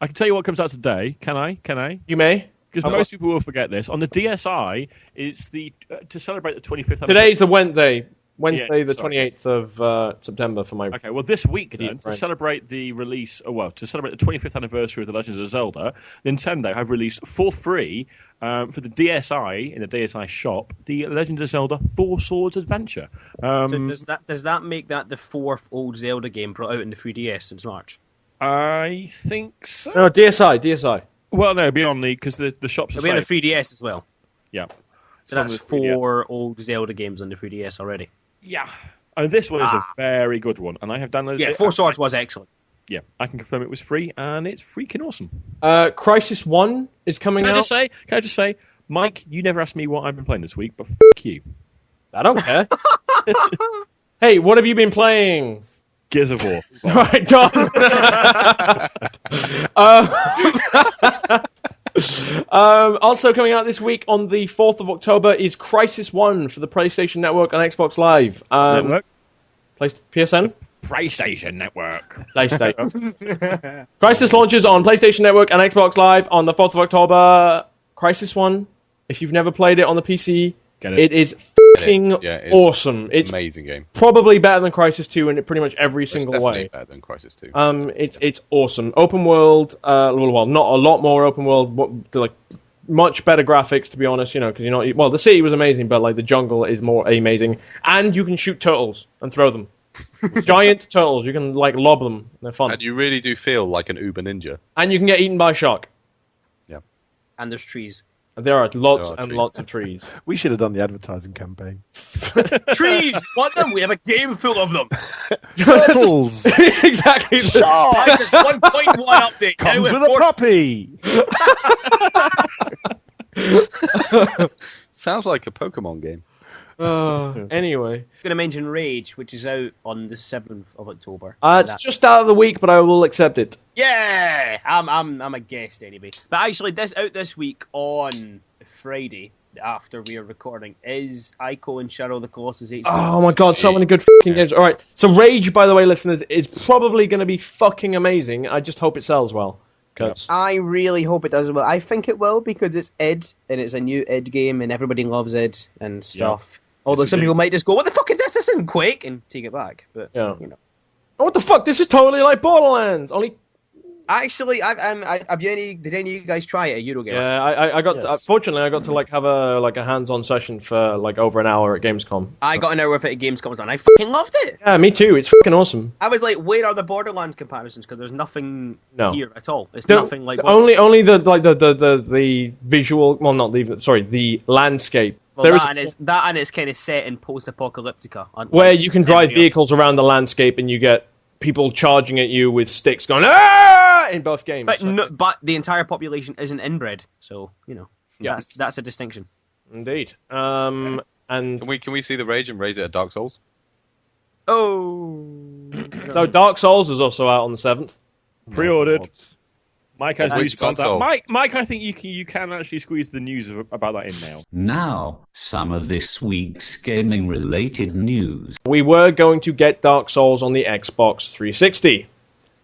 I can tell you what comes out today. Can I? You may. Because most people will forget this. On the DSi, it's the to celebrate the 25th anniversary. Today's the Wednesday. Wednesday, the sorry. 28th of September for my... Okay, well, this week then, to Right. celebrate the release, to celebrate the 25th anniversary of The Legend of Zelda, Nintendo have released for free for the DSi in the DSi shop the Legend of Zelda Four Swords Adventure. So does that make that the 4th old Zelda game brought out in the 3DS since March? I think so. No, DSi. Well, no, beyond because the shops are It'll be on the saying, 3DS as well. yeah. So that's It's on the 3DS. 4 old Zelda games on the 3DS already. Yeah. And this one is a very good one, and I have downloaded Yeah, it. Four Swords was excellent. Yeah, I can confirm it was free, and it's freaking awesome. Crisis 1 is coming Can out. I just say, Mike, you never asked me what I've been playing this week, but f*** you. I don't care. Hey, what have you been playing? Gears of War. Right, done. Also coming out this week on the 4th of October is Crisis 1 for the PlayStation Network and Xbox Live. Network? PSN? PlayStation Network. PlayStation. Crisis launches on PlayStation Network and Xbox Live on the 4th of October. Crisis 1, if you've never played it on the PC, Get it. it is fucking it's awesome. It's amazing game. probably better than Crisis 2 in pretty much every single Definitely way. better than Crisis 2. It's awesome. Open world, well, not a lot more open world, like much better graphics, to be honest. You know, because the city was amazing, but like the jungle is more amazing, and you can shoot turtles and throw them. Giant turtles, you can like lob them. They're fun, And you really do feel like an Uber ninja. and you can get eaten by a shark. And there's trees. There are lots There are and trees. lots of trees. We should have done the advertising campaign. Trees! Want them? We have a game full of them. Turtles Exactly. Crisis 1.1 update. comes Now with with a puppy. Sounds like a Pokemon game. Anyway, I'm going to mention Rage, which is out on the 7th of October. it's just out of the week, but I will accept it. Yeah! I'm a guest anyway. But actually, this week on Friday, after we are recording, is Ico and Shadow the Colossus HD. Oh my god, so many good fucking games. Alright, so Rage, by the way, listeners, is probably going to be fucking amazing. I just hope it sells well. I really hope it does well. I think it will because it's id, and it's a new id game, and everybody loves id and stuff. Although some people might just go, "What the fuck is this? This isn't Quake," and take it back. But Oh, what the fuck? This is totally like Borderlands. Only actually, did any of you guys try it at Eurogamer? yeah, I got. Yes. Fortunately, I got to like have a hands-on session for like over an hour at Gamescom. I got an hour of it at Gamescom, and I fucking loved it. Yeah, me too. It's fucking awesome. I was like, "Where are the Borderlands comparisons?" Because there's nothing No. here at all. It's The- nothing like only the visual. Well, not the sorry, the landscape. Well, There is that and it's kind of set in post-apocalyptica, where you can drive Everything else. vehicles around the landscape and you get people charging at you with sticks going ah in both games. But but the entire population isn't inbred, so that's a distinction. Indeed. And Can we see the Rage and raise it at Dark Souls? Oh, so Dark Souls is also out on the 7th. Pre-ordered. Mike has Which news contact. console? Mike, I think you can actually squeeze the news about that in now. Now, some of this week's gaming-related news. We were going to get Dark Souls on the Xbox 360.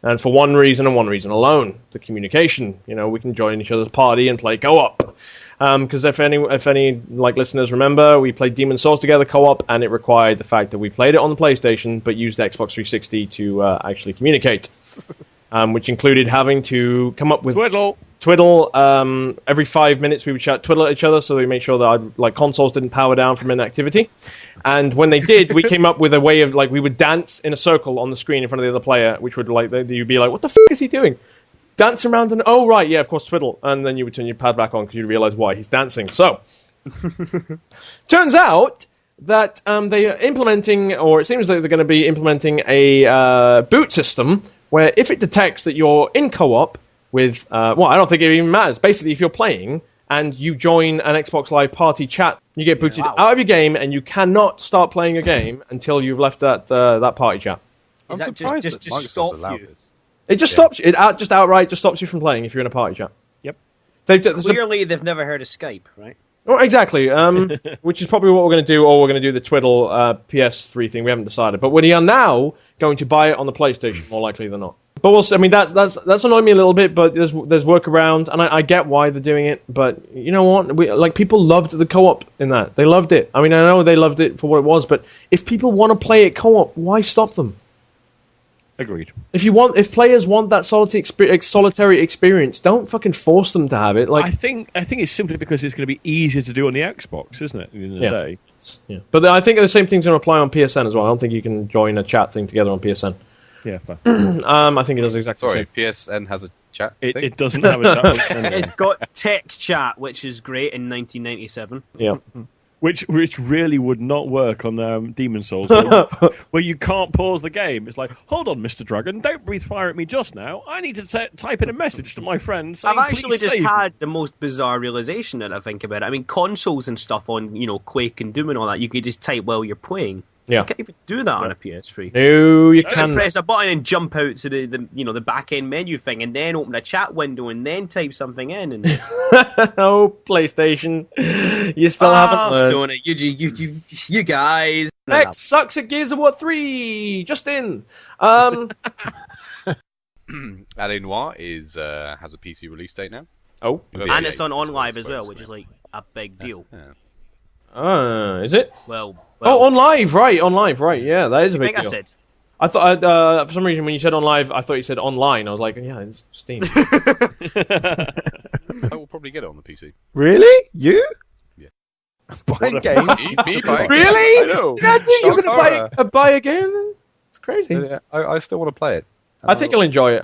And for one reason and one reason alone, the communication. You know, we can join each other's party and play co-op. Because if any like listeners remember, we played Demon's Souls together co-op, and it required the fact that we played it on the PlayStation, but used the Xbox 360 to actually communicate. Which included having to come up with twiddle. Every 5 minutes we would twiddle at each other, so we made sure that consoles didn't power down from inactivity. And when they did, we came up with a way of we would dance in a circle on the screen in front of the other player, which would you'd be like, "What the fuck is he doing?" Dance around and oh right, yeah, of course, twiddle, and then you would turn your pad back on because you'd realize why he's dancing. So, turns out that they are implementing, or it seems like they're going to be implementing a boot system where if it detects that you're in co-op with, I don't think it even matters. Basically, if you're playing and you join an Xbox Live party chat, you get booted out of your game, and you cannot start playing a game until you've left that party chat. Is I'm that surprised just that Microsoft stop allowed you? this. It just stops. It just outright just stops you from playing if you're in a party chat. Yep. Clearly, they've never heard of Skype, right? Oh, exactly. Which is probably what we're going to do, or we're going to do the twiddle PS3 thing. We haven't decided, but we are now going to buy it on the PlayStation, more likely than not. But we'll see. I mean, that's annoyed me a little bit, but there's workaround, and I get why they're doing it. But you know what? People loved the co-op in that. They loved it. I mean, I know they loved it for what it was, but if people want to play it co-op, why stop them? Agreed. If players want that solitary experience, don't fucking force them to have it. I think it's simply because it's going to be easier to do on the Xbox, isn't it? At the end of the day. Yeah. But I think the same thing's going to apply on PSN as well. I don't think you can join a chat thing together on PSN. Yeah. Fair. I think it does exactly Sorry, the same. PSN has a chat. It doesn't have a chat function. It's got text chat, which is great in 1997. Yeah. Which really would not work on Demon's Souls, where you can't pause the game. It's like, hold on, Mr. Dragon, don't breathe fire at me just now. I need to type in a message to my friend saying, I've actually please just save had the most bizarre realization that I think about it. I mean, consoles and stuff on, Quake and Doom and all that, you could just type while you're playing. Yeah. You can't even do that on a PS3. No, you You can't. press a button and jump out to the back end menu thing, and then open a chat window, and then type something in. And Oh, PlayStation, you still haven't learned. Sony, you guys. X sucks at Gears of War 3. Just in. Ale Noir has a PC release date now. Oh, And it's on Onlive as well, which is like a big deal. Is it? Well, on live, right? On live, right? Yeah, that is a big I deal. said. I thought for some reason when you said on live, I thought you said online. I was like, yeah, it's Steam. I will probably get it on the PC. Really? You? Yeah. Buying games? Me buying Really? I know. That's it. You're Shakara. gonna buy a game? It's crazy. Yeah, I still want to play it. I think you'll enjoy it.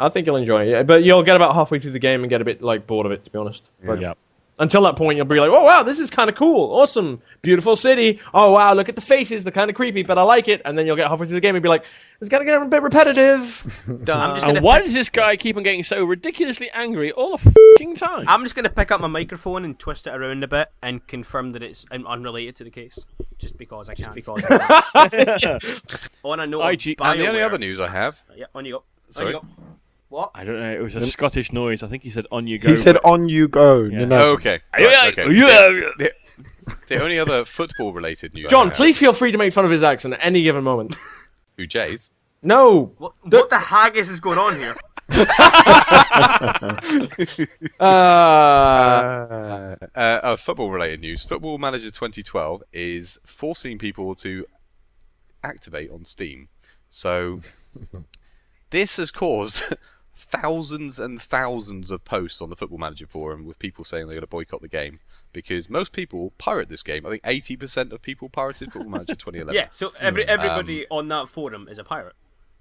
Yeah, but you'll get about halfway through the game and get a bit bored of it, to be honest. But Yeah. until that point, you'll be like, oh wow, this is kind of cool, awesome, beautiful city. Oh wow, look at the faces, they're kind of creepy, but I like it. And then you'll get halfway through the game and be like, it's gonna get a bit repetitive. And why does this guy keep on getting so ridiculously angry all the fucking time? I'm just going to pick up my microphone and twist it around a bit and confirm that it's unrelated to the case. Just because I can. On a note of IG And the only BioWare- other news I have. Yeah, on you go. Sorry. On you go. What? I don't know. It was a Scottish noise. I think he said "on you go." He said on you go. Yeah. Ninazu. Oh, okay. Right, okay. The only other football related news. John, please feel free to make fun of his accent at any given moment. Who, Jay's? No. What the haggis is going on here? Football related news. Football Manager 2012 is forcing people to activate on Steam. So this has caused thousands and thousands of posts on the Football Manager forum with people saying they're going to boycott the game because most people pirate this game. I think 80% of people pirated Football Manager 2011. Yeah, so everybody on that forum is a pirate.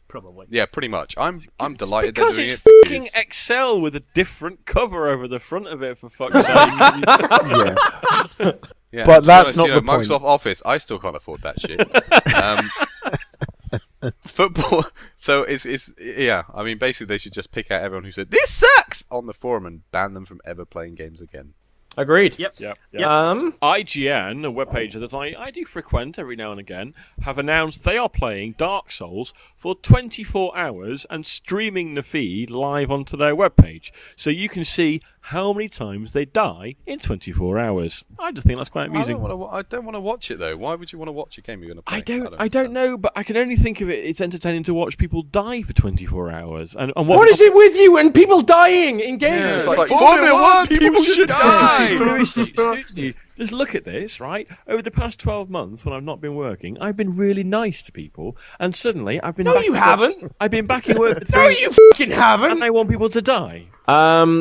Probably. Yeah, pretty much. I'm delighted because they're doing it's it. fucking Excel with a different cover over the front of it, for fuck's sake. Yeah. Yeah, But to be that's honest, not the point. Microsoft Office, I still can't afford that shit. Football. So it's yeah. I mean, basically, they should just pick out everyone who said this sucks on the forum and ban them from ever playing games again. Agreed. Yep. IGN, a webpage that I do frequent every now and again, have announced they are playing Dark Souls for 24 hours and streaming the feed live onto their webpage. So you can see how many times they die in 24 hours. I just think that's quite amusing. I don't want to watch it though. Why would you want to watch a game you're going to play? I don't know, but I can only think of it. It's entertaining to watch people die for 24 hours. And What is it with you and people dying in games? It's like Formula 1, people should die. Seriously, just look at this, right? Over the past 12 months, when I've not been working, I've been really nice to people, and suddenly I've been. No, you haven't. I've been back in work. No, you fucking haven't. And I want people to die.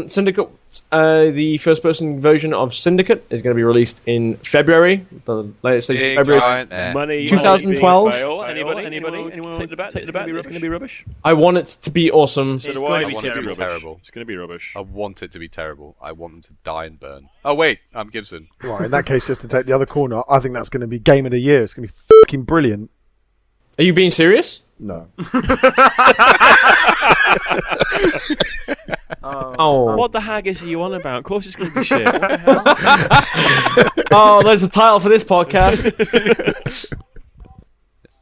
Syndicate, the first-person version of Syndicate is going to be released in February. The latest stage of February. Money. 2012. Anybody? Anyone take the bet? It's going to be rubbish. I want it to be awesome. So It's do going I. to be I want it to be terrible. rubbish. It's going to be rubbish. I want it to be terrible. I want them to die and burn. Oh wait, I'm Gibson. Right, in that case, just to take the other corner, I think that's going to be Game of the Year. It's going to be fucking brilliant. Are you being serious? No. Oh. What the haggis are you on about? Of course it's going to be shit. What the hell? Oh, there's the title for this podcast.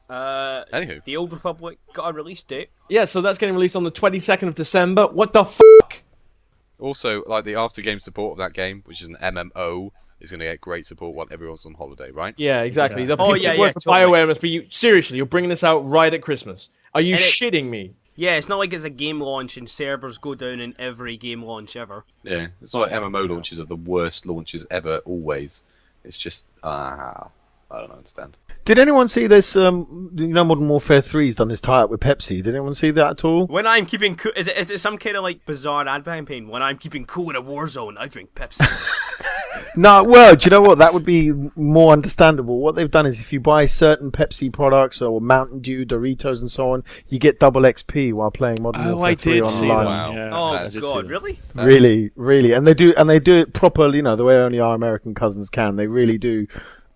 Anywho, The Old Republic got a release date. Yeah, so that's getting released on the 22nd of December. What the fuck? also like the after game support of that game, which is an MMO, is going to get great support while everyone's on holiday, right? Yeah, exactly. The Oh, people yeah, who work yeah, for totally. BioWare must be... Seriously, you're bringing this out right at Christmas. Are you And shitting me? Yeah, it's not like it's a game launch and servers go down in every game launch ever. Yeah, it's not like MMO launches are the worst launches ever, always. It's just, I don't understand. Did anyone see this? Modern Warfare 3's done this tie-up with Pepsi. Did anyone see that at all? When I'm keeping cool, is it some kind of like bizarre ad campaign? When I'm keeping cool in a war zone, I drink Pepsi. No, well, do you know what? That would be more understandable. What they've done is if you buy certain Pepsi products or Mountain Dew, Doritos, and so on, you get double XP while playing Modern Warfare 3 online. See that. Wow. Yeah. Oh God, really? Really, and they do it proper. The way only our American cousins can. They really do.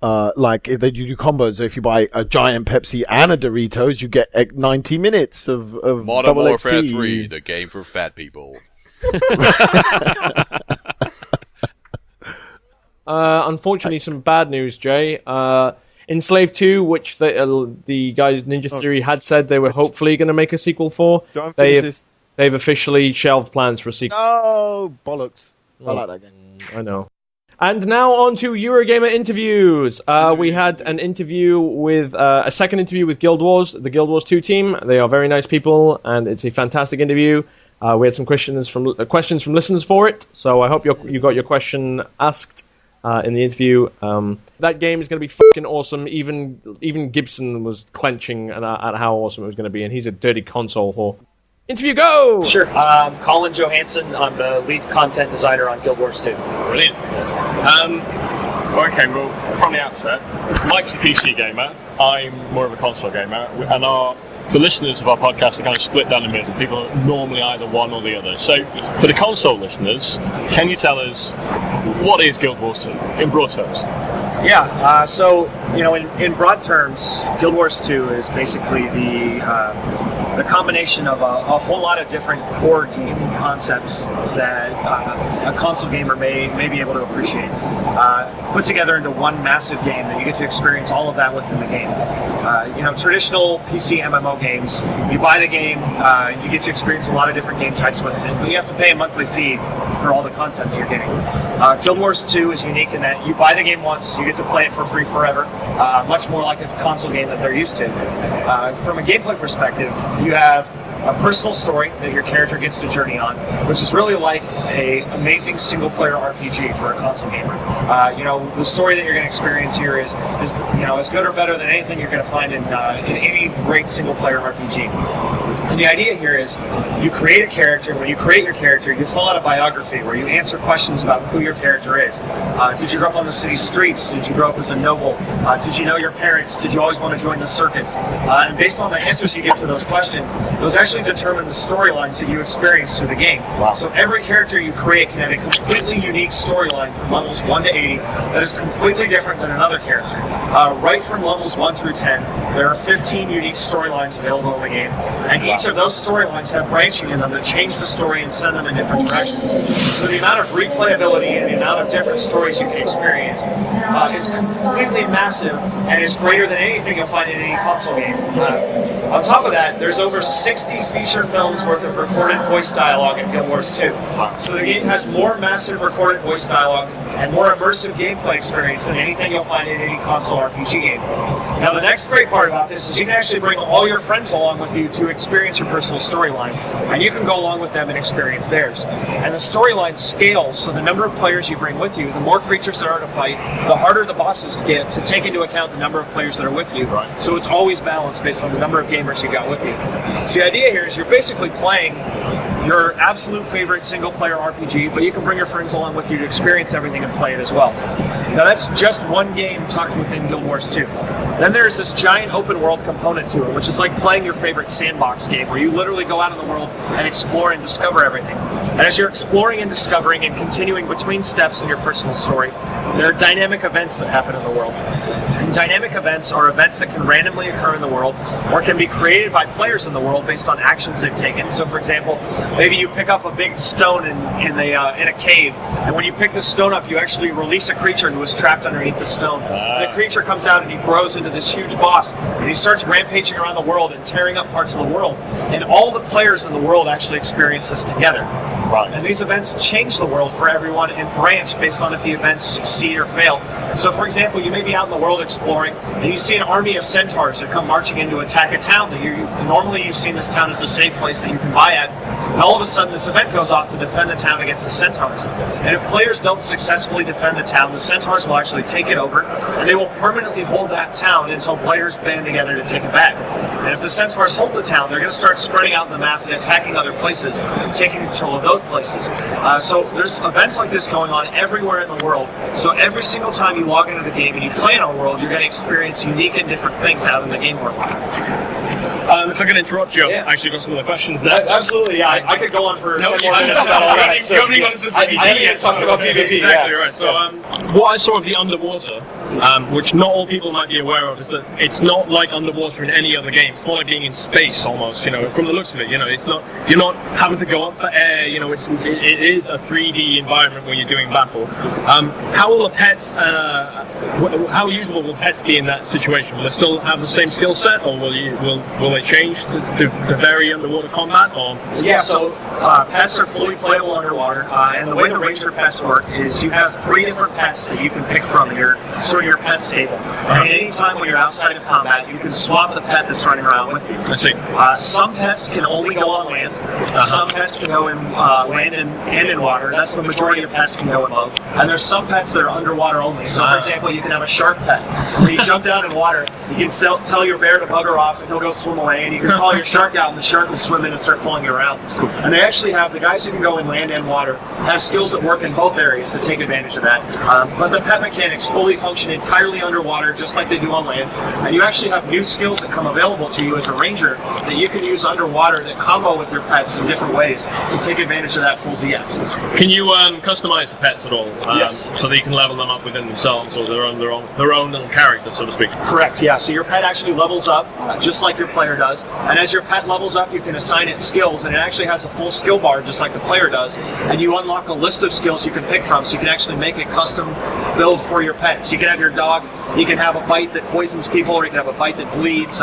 Like if they do combos, so if you buy a giant Pepsi and a Doritos, you get 90 minutes of Modern double Warfare XP. 3, the game for fat people. Unfortunately, some bad news, Jay. Enslaved 2, which the guys Ninja Theory had said they were hopefully going to make a sequel for, they've officially shelved plans for a sequel. Oh, bollocks. I like that game. I know. And now on to Eurogamer interviews. We had an interview with a second interview with Guild Wars, the Guild Wars 2 team. They are very nice people, and it's a fantastic interview. We had some questions from listeners for it, so I hope you got your question asked in the interview. That game is going to be fucking awesome. Even Gibson was clenching at how awesome it was going to be, and he's a dirty console whore. Interview go! Sure. Colin Johansson. I'm the lead content designer on Guild Wars 2. Brilliant. Okay, well, from the outset, Mike's a PC gamer, I'm more of a console gamer, and the listeners of our podcast are kind of split down the middle. People are normally either one or the other. So, for the console listeners, can you tell us what is Guild Wars 2 in broad terms? Yeah, in broad terms, Guild Wars 2 is basically the combination of a whole lot of different core game concepts that a console gamer may be able to appreciate, put together into one massive game that you get to experience all of that within the game. Traditional PC MMO games, you buy the game, you get to experience a lot of different game types within it, but you have to pay a monthly fee for all the content that you're getting. Guild Wars 2 is unique in that you buy the game once, you get to play it for free forever, much more like a console game that they're used to. From a gameplay perspective, you have a personal story that your character gets to journey on, which is really like a amazing single-player RPG for a console gamer. The story that you're going to experience here is as good or better than anything you're going to find in any great single-player RPG. And the idea here is you create a character. When you create your character, you fill out a biography where you answer questions about who your character is. Did you grow up on the city streets? Did you grow up as a noble? Did you know your parents? Did you always want to join the circus? And based on the answers you give to those questions, those actually determine the storylines that you experience through the game. Wow. So every character you create can have a completely unique storyline from levels 1 to 80 that is completely different than another character. Right from levels 1 through 10, there are 15 unique storylines available in the game, and each of those storylines have branching in them that change the story and send them in different directions. So the amount of replayability and the amount of different stories you can experience is completely massive and is greater than anything you'll find in any console game. On top of that, there's over 60 feature films worth of recorded voice dialogue in Guild Wars 2. So the game has more massive recorded voice dialogue and more immersive gameplay experience than anything you'll find in any console RPG game. Now the next great part about this is you can actually bring all your friends along with you to experience your personal storyline, and you can go along with them and experience theirs. And the storyline scales, so the number of players you bring with you, the more creatures there are to fight, the harder the bosses to get, to take into account the number of players that are with you. So it's always balanced based on the number of gamers you got with you. So the idea here is you're basically playing your absolute favorite single-player RPG, but you can bring your friends along with you to experience everything and play it as well. Now that's just one game tucked within Guild Wars 2. Then there's this giant open-world component to it, which is like playing your favorite sandbox game, where you literally go out in the world and explore and discover everything. And as you're exploring and discovering and continuing between steps in your personal story, there are dynamic events that happen in the world. And dynamic events are events that can randomly occur in the world or can be created by players in the world based on actions they've taken. So, for example, maybe you pick up a big stone in a cave, and when you pick this stone up, you actually release a creature who is trapped underneath the stone. And the creature comes out and he grows into this huge boss, and he starts rampaging around the world and tearing up parts of the world. And all the players in the world actually experience this together. And these events change the world for everyone and branch based on if the events succeed or fail. So, for example, you may be out in the world exploring, and you see an army of centaurs that come marching in to attack a town that normally you've seen this town as a safe place that you can buy at. And all of a sudden, this event goes off to defend the town against the centaurs. And if players don't successfully defend the town, the centaurs will actually take it over, and they will permanently hold that town until players band together to take it back. And if the centaurs hold the town, they're going to start spreading out the map and attacking other places and taking control of those places. So there's events like this going on everywhere in the world. So every single time you log into the game and you play in our world, you're going to experience unique and different things out in the game world. If I can interrupt you, I've actually got some of the questions there. Absolutely, yeah. I could go on for 10 more minutes about all that. So, I haven't even talked about PvP. Exactly, right. So what I saw of the underwater, which not all people might be aware of, is that it's not like underwater in any other game. It's more like being in space almost, from the looks of it. It's not, you're not having to go up for air, it is a 3D environment when you're doing battle. How will the pets, how usable will pets be in that situation? Will they still have the same skill set, or will they change to vary underwater combat? Or yeah, so pets are fully playable underwater, and the way the ranger pets work is you have 3 different pets that you can pick from in your pet stable. And at any time when you're outside of combat, you can swap the pet that's running around with you. I see. Some pets can only go on land. Some pets can go in land and in water. That's the majority of pets can go in both. And there's some pets that are underwater only. So, for example, you can have a shark pet. When you jump down in water, you can tell your bear to bugger off, and he'll go swim away. And you can call your shark out, and the shark will swim in and start following you around. Cool. And they actually have, the guys who can go in land and water, have skills that work in both areas to take advantage of that. But the pet mechanics fully function entirely underwater, just like they do on land. And you actually have new skills that come available to you as a ranger that you can use underwater that combo with your pets in different ways to take advantage of that full Z-axis. Can you customize the pets at all? Yes. So that you can level them up within themselves, or their own little character, so to speak. Correct, yeah. So your pet actually levels up, just like your player does. And as your pet levels up, you can assign it skills, and it actually has a full skill bar, just like the player does. And you unlock a list of skills you can pick from, so you can actually make a custom build for your pet. So you can have your dog, you can have a bite that poisons people, or you can have a bite that bleeds.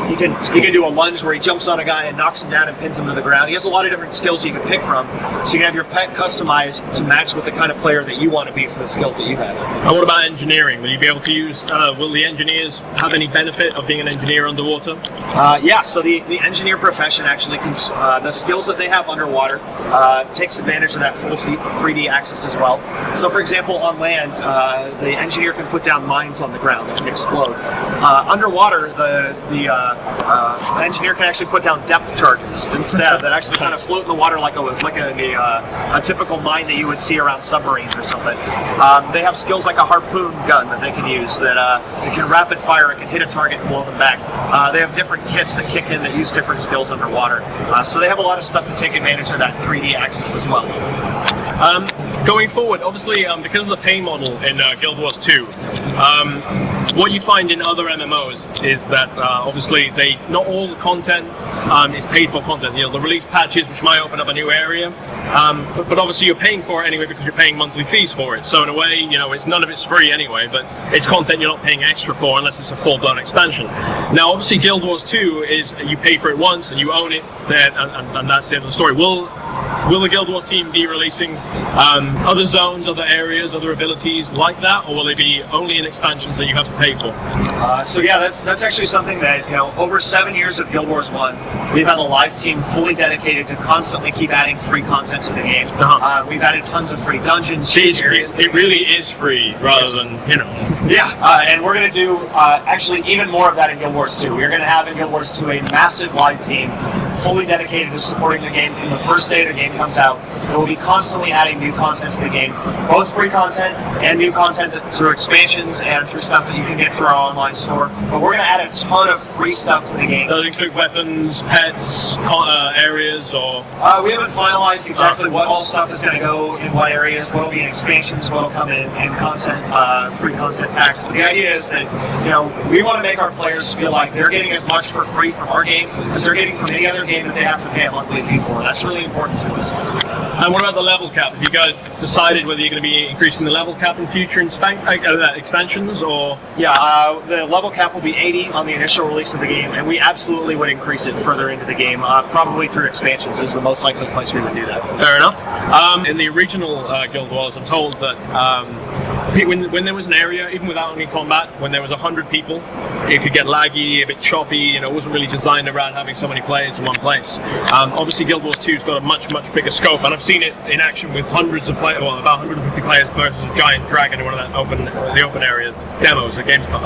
You can do a lunge where he jumps on a guy and knocks him down and pins him to the ground. He has a lot of different skills you can pick from, so you can have your pet customized to match with the kind of player that you want to be for the skills that you have. And what about engineering? Will you be able to use, will the engineers have any benefit of being an engineer underwater? Yeah, so the engineer profession actually can, the skills that they have underwater takes advantage of that full 3D axis as well. So for example, on land, the engineer can put down mines on the ground that can explode. Underwater, the engineer can actually put down depth charges instead that actually kind of float in the water like a typical mine that you would see around submarines or something. They have skills like a harpoon gun that they can use that it can rapid fire, it can hit a target and blow them back. They have different kits that kick in that use different skills underwater. So they have a lot of stuff to take advantage of that 3D axis as well. Going forward, obviously, because of the pay model in Guild Wars 2, what you find in other MMOs is that obviously not all the content is paid for content. The release patches, which might open up a new area, but obviously you're paying for it anyway because you're paying monthly fees for it. So in a way, none of it's free anyway, but it's content you're not paying extra for unless it's a full-blown expansion. Now, obviously, Guild Wars 2 is you pay for it once and you own it, and that's the end of the story. Will the Guild Wars team be releasing other zones, other areas, other abilities like that, or will they be only in expansions that you have to pay for? So yeah, that's actually something that, over 7 years of Guild Wars 1, we've had a live team fully dedicated to constantly keep adding free content to the game. We've added tons of free dungeons. It really is free rather than, Yeah, and we're going to do actually even more of that in Guild Wars 2. We're going to have in Guild Wars 2 a massive live team fully dedicated to supporting the game from the first day the game comes out. That will be constantly adding new content to the game, both free content and new content through expansions and through stuff that you can get through our online store. But we're going to add a ton of free stuff to the game. Does it include weapons, pets, areas, or? We haven't finalized exactly what all stuff is going to go in what areas, what will be in expansions, what will come in content, free content packs. But the idea is that, we want to make our players feel like they're getting as much for free from our game as they're getting from any other game that they have to pay a monthly fee for. That's really important to us. And what about the level cap? Have you guys decided whether you're going to be increasing the level cap in future expansions, or? Yeah, the level cap will be 80 on the initial release of the game, and we absolutely would increase it further into the game. Probably through expansions is the most likely place we would do that. Fair enough. In the original Guild Wars, I'm told that when there was an area, even without any combat, when there was 100 people, it could get laggy, a bit choppy. It wasn't really designed around having so many players in one place. Obviously, Guild Wars 2's got a much bigger scope, and I've seen it in action with hundreds of players, well, about 150 players versus a giant dragon in one of the open area demos at Gamescom.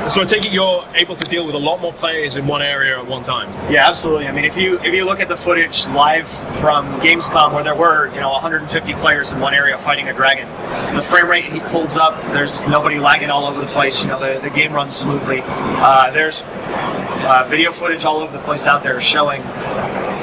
So I take it you're able to deal with a lot more players in one area at one time. Yeah, absolutely. I mean, if you look at the footage live from Gamescom, where there were 150 players in one area fighting a dragon, the frame rate holds up. There's nobody lagging all over the place. The game runs smoothly. There's video footage all over the place out there showing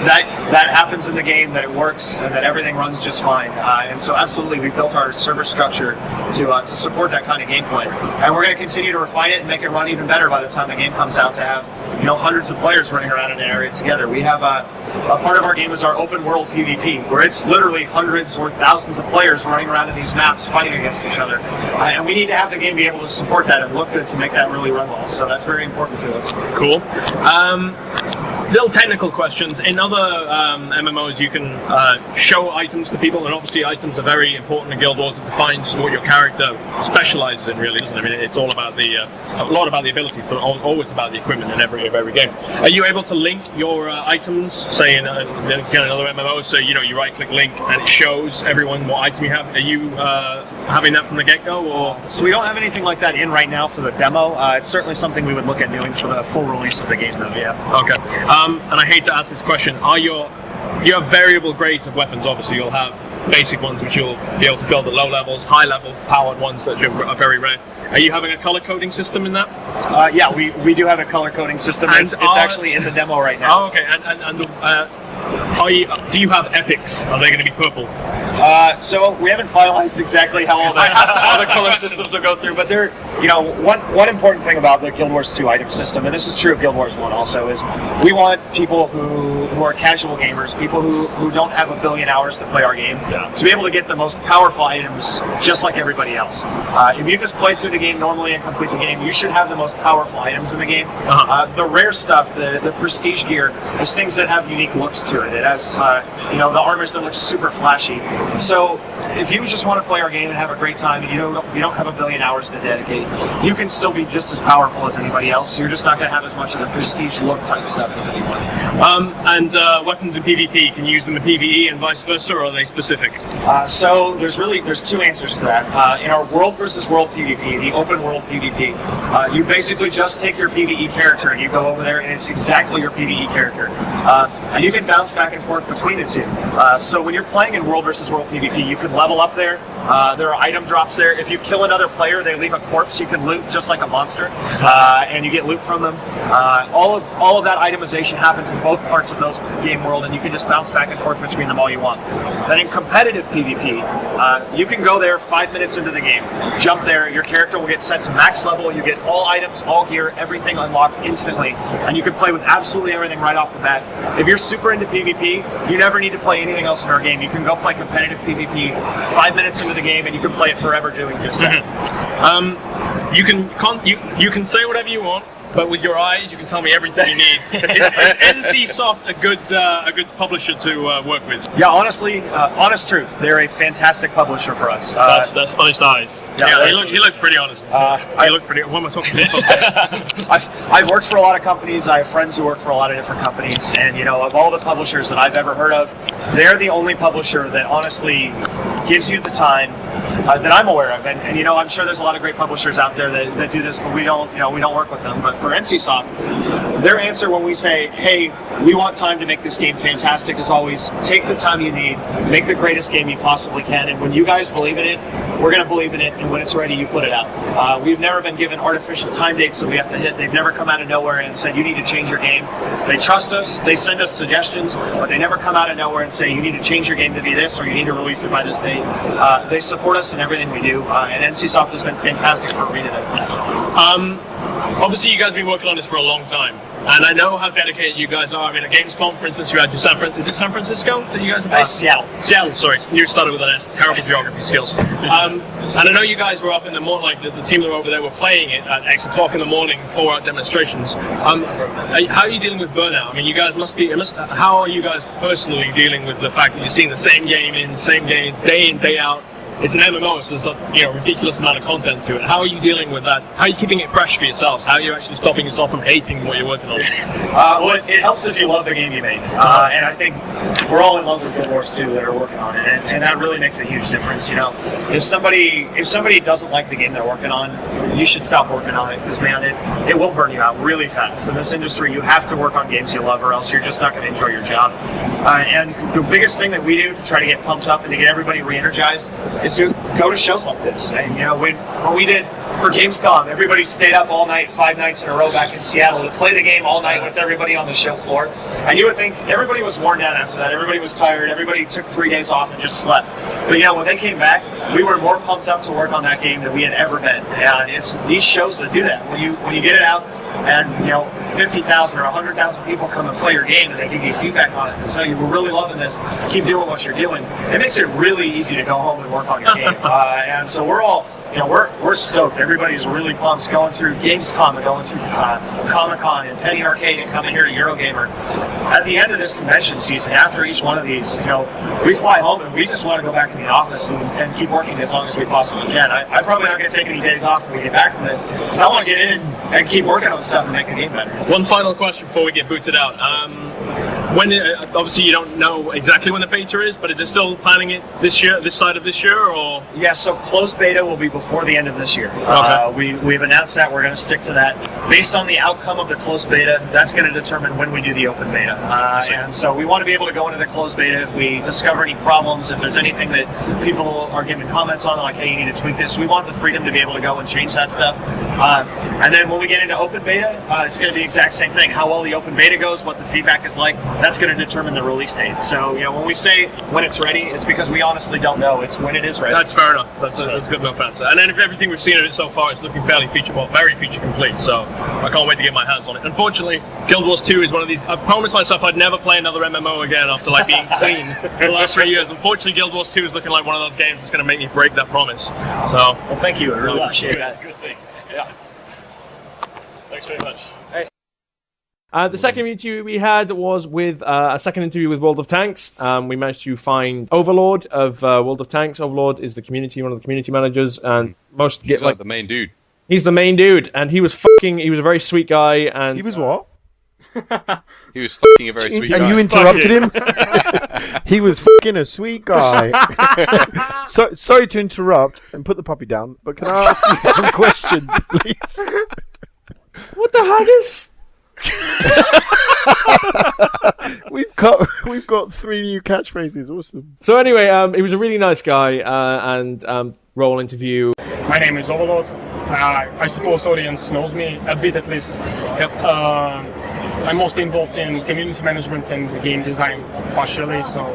that happens in the game, that it works, and that everything runs just fine. And so absolutely, we built our server structure to support that kind of gameplay. And we're going to continue to refine it and make it run even better by the time the game comes out, to have hundreds of players running around in an area together. We have a part of our game is our open world PvP, where it's literally hundreds or thousands of players running around in these maps fighting against each other. And we need to have the game be able to support that and look good to make that really run well. So that's very important to us. Cool. Little technical questions. In other MMOs, you can show items to people, and obviously items are very important in Guild Wars. It defines what your character specializes in, really, doesn't it? I mean, it's all about a lot about the abilities, but always about the equipment in every game. Are you able to link your items, say in another MMO? So you right-click link, and it shows everyone what item you have. Are you having that from the get-go, or? So we don't have anything like that in right now for the demo. It's certainly something we would look at doing for the full release of the game, though. Yeah. Okay. And I hate to ask this question, you have variable grades of weapons, obviously. You'll have basic ones which you'll be able to build at low levels, high level powered ones that are very rare. Are you having a color coding system in that? Yeah, we do have a color coding system. And it's actually in the demo right now. Oh, okay. Do you have epics? Are they going to be purple? So we haven't finalized exactly how all the color systems will go through, but there, one important thing about the Guild Wars 2 item system, and this is true of Guild Wars 1 also, is we want people who are casual gamers, people who don't have a billion hours to play our game, to be able to get the most powerful items just like everybody else. If you just play through the game normally and complete the game, you should have the most powerful items in the game. The rare stuff, the prestige gear, is things that have unique looks to it. It has, the armors that look super flashy. So if you just want to play our game and have a great time, and you don't have a billion hours to dedicate, you can still be just as powerful as anybody else. You're just not going to have as much of the prestige look type stuff as anyone. And weapons in PvP, can you use them in PvE and vice versa, or are they specific? So there's two answers to that. In our world versus world PvP, the open world PvP, you basically just take your PvE character and you go over there, and it's exactly your PvE character. And you can bounce back and forth between the two. So when you're playing in world versus world PvP, you can level up there. There are item drops there. If you kill another player, they leave a corpse you can loot just like a monster, and you get loot from them. All of that itemization happens in both parts of those game world, and you can just bounce back and forth between them all you want. Then in competitive PvP, you can go there 5 minutes into the game, jump there, your character will get set to max level, you get all items, all gear, everything unlocked instantly, and you can play with absolutely everything right off the bat. If you're super into PvP, you never need to play anything else in our game. You can go play competitive PvP 5 minutes into the game, and you can play it forever doing just that. You can say whatever you want, but with your eyes, you can tell me everything you need. Is NCSoft a good publisher to work with? Yeah, honestly, honest truth, they're a fantastic publisher for us. That's honest eyes. Yeah, he looks pretty honest. I look pretty. What am I talking about? I've worked for a lot of companies. I have friends who work for a lot of different companies, and of all the publishers that I've ever heard of, they're the only publisher that honestly gives you the time that I'm aware of, and I'm sure there's a lot of great publishers out there that do this, but we don't work with them. But for NCSoft, their answer when we say, hey, we want time to make this game fantastic, is always take the time you need, make the greatest game you possibly can, and when you guys believe in it, we're going to believe in it, and when it's ready, you put it out. We've never been given artificial time dates that we have to hit. They've never come out of nowhere and said, you need to change your game. They trust us, they send us suggestions, but they never come out of nowhere and say, you need to change your game to be this, or you need to release it by this date. They support us in everything we do, and NCSoft has been fantastic for me today. Obviously, you guys have been working on this for a long time, and I know how dedicated you guys are. I mean, at Gamescom, for instance, you had your San Francisco that you guys were based? Seattle, sorry. You started with an S. Terrible geography skills. And I know you guys were up in the morning, like the team that were over there were playing it at 8 o'clock in the morning, 4-hour demonstrations. How are you dealing with burnout? I mean, you guys must be. How are you guys personally dealing with the fact that you're seeing the same game day in, day out? it's an MMO, so there's a ridiculous amount of content to it. How are you dealing with that? How are you keeping it fresh for yourselves? How are you actually stopping yourself from hating what you're working on? Well, it helps if you love the game you made, and I think we're all in love with Guild Wars 2 that are working on it, and that really makes a huge difference. If somebody doesn't like the game they're working on, you should stop working on it, because man, it will burn you out really fast. In this industry, you have to work on games you love, or else you're just not going to enjoy your job. And the biggest thing that we do to try to get pumped up and to get everybody re-energized is to go to shows like this. And when we did for Gamescom, everybody stayed up all night, 5 nights in a row back in Seattle to play the game all night with everybody on the show floor. And you would think everybody was worn down after that. Everybody was tired. Everybody took 3 days off and just slept. But when they came back, we were more pumped up to work on that game than we had ever been. And it's these shows that do that. When you get it out, and 50,000 or 100,000 people come and play your game, and they give you feedback on it and tell you, we're really loving this, keep doing what you're doing, it makes it really easy to go home and work on your game. And so we're all we're stoked. Everybody's really pumped going through Gamescom and going through Comic-Con and Penny Arcade and coming here to Eurogamer. At the end of this convention season, after each one of these, we fly home and we just want to go back in the office and keep working as long as we possibly can. I probably not going to take any days off when we get back from this, because I want to get in and keep working on stuff and make the game better. One final question before we get booted out. When obviously you don't know exactly when the beta is, but is it still planning it this year, this side of this year, or? Yeah, so closed beta will be before the end of this year. Okay. We've announced that we're going to stick to that. Based on the outcome of the closed beta, that's going to determine when we do the open beta. And so we want to be able to go into the closed beta if we discover any problems, if there's anything that people are giving comments on, like, hey, you need to tweak this. We want the freedom to be able to go and change that stuff. And then when we get into open beta, it's going to be the exact same thing. How well the open beta goes, what the feedback is like, that's going to determine the release date. So, when we say when it's ready, it's because we honestly don't know. It's when it is ready. That's fair enough. That's a good enough answer. And then if everything we've seen of it so far is looking very feature complete. So I can't wait to get my hands on it. Unfortunately, Guild Wars 2 is one of these. I promised myself I'd never play another MMO again after being clean for the last 3 years. Unfortunately, Guild Wars 2 is looking like one of those games that's going to make me break that promise. So, well, thank you. I really appreciate that. It's a good thing. Yeah. Thanks very much. Hey. The second interview we had was with a second interview with World of Tanks. We managed to find Overlord of World of Tanks. Overlord is one of the community managers, and most He's the main dude. He's the main dude, and he was a very sweet guy. And he was what? He was fucking a very sweet guy. And you interrupted him? He was fucking a sweet guy. Sorry to interrupt and put the puppy down, but can I ask you some questions, please? What the haggis? We've got 3 new catchphrases. Awesome. So anyway, he was a really nice guy, and role interview. My name is Overlord. I suppose audience knows me a bit at least. Yep. I'm mostly involved in community management and game design partially, so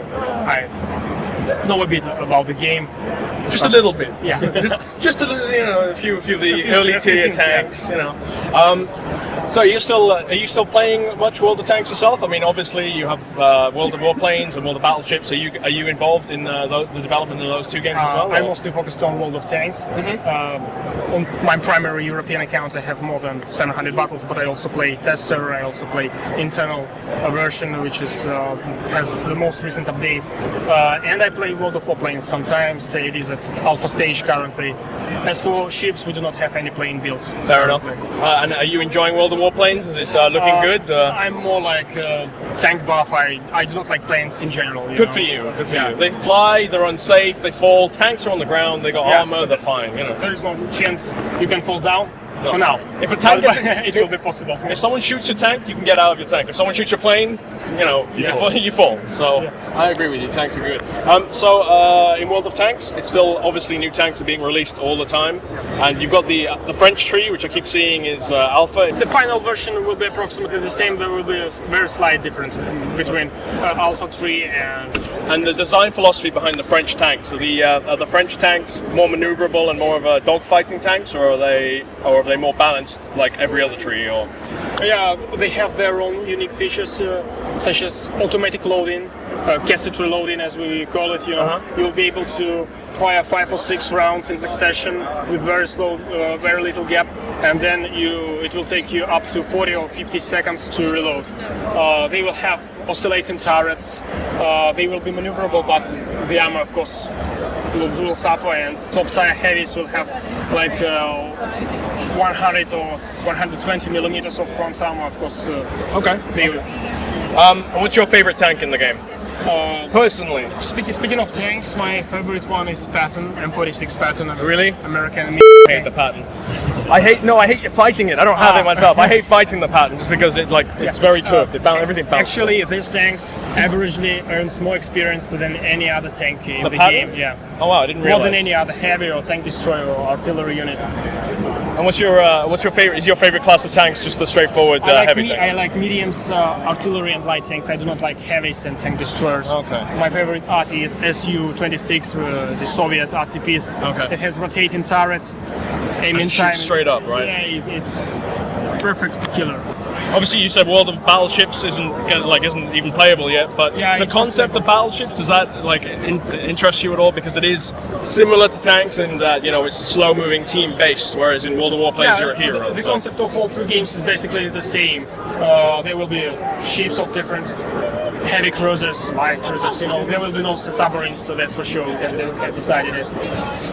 I know a bit about the game. Just a little bit. Yeah. just a little, a few of the early tier tanks, So are you still playing much World of Tanks yourself? I mean, obviously you have World of Warplanes and World of Battleships. Are you involved in the development of those 2 games as well? I'm mostly focused on World of Tanks. Mm-hmm. On my primary European account, I have more than 700 battles, but I also play tester. I also play internal version, which is has the most recent updates, and I play World of Warplanes sometimes. It is at alpha stage currently. As for ships, we do not have any plane built. Fair enough. And are you enjoying World of Warplanes? Is it looking good? I'm more like tank buff. I do not like planes in general. Good for you. They fly, they're unsafe, they fall. Tanks are on the ground, they got armor, they're fine. There is no chance you can fall down. No. For now. If a tank it will be possible. If someone shoots your tank, you can get out of your tank. If someone shoots your plane, you fall. So I agree with you. Tanks are good. So in World of Tanks, it's still obviously new tanks are being released all the time, and you've got the French tree, which I keep seeing is alpha. The final version will be approximately the same. There will be a very slight difference between alpha tree and the design philosophy behind the French tanks. Are the French tanks more maneuverable and more of a dogfighting tanks, or are they more balanced like every other tree? Or yeah, they have their own unique features, such as automatic loading, cassette reloading, as we call it. You'll be able to fire 5 or 6 rounds in succession with very little gap, and then it will take you up to 40 or 50 seconds to reload. They will have oscillating turrets. They will be maneuverable, but the armor, of course, will suffer, and top tier heavies will have like 100 or 120 millimeters of front armor, of course. Okay. What's your favorite tank in the game? Personally, speaking of tanks, my favorite one is Patton, M46 Patton. Really? American. I hate the Patton. I hate fighting it. I don't have it myself. I hate fighting the Patton just because it's very curved. Everything bounces. Actually, this tanks averagely earns more experience than any other tank in the game. Yeah. Oh wow, I didn't realize. More than any other heavy or tank destroyer or artillery unit. And what's your favorite? Is your favorite class of tanks just the straightforward heavy tank? I like mediums, artillery and light tanks. I do not like heavies and tank destroyers. Okay. My favorite RT is Su-26, the Soviet RT piece. Okay. It has rotating turret, aiming time. Straight up, right? Yeah, it's perfect killer. Obviously, you said World of Battleships isn't even playable yet, but the concept of battleships, does that interest you at all? Because it is similar to tanks in that it's slow-moving, team-based, whereas in World of Warplanes you're a hero. The concept of all three games is basically the same. There will be ships of different heavy cruisers, light cruisers. There will be no submarines, so that's for sure. They have decided it.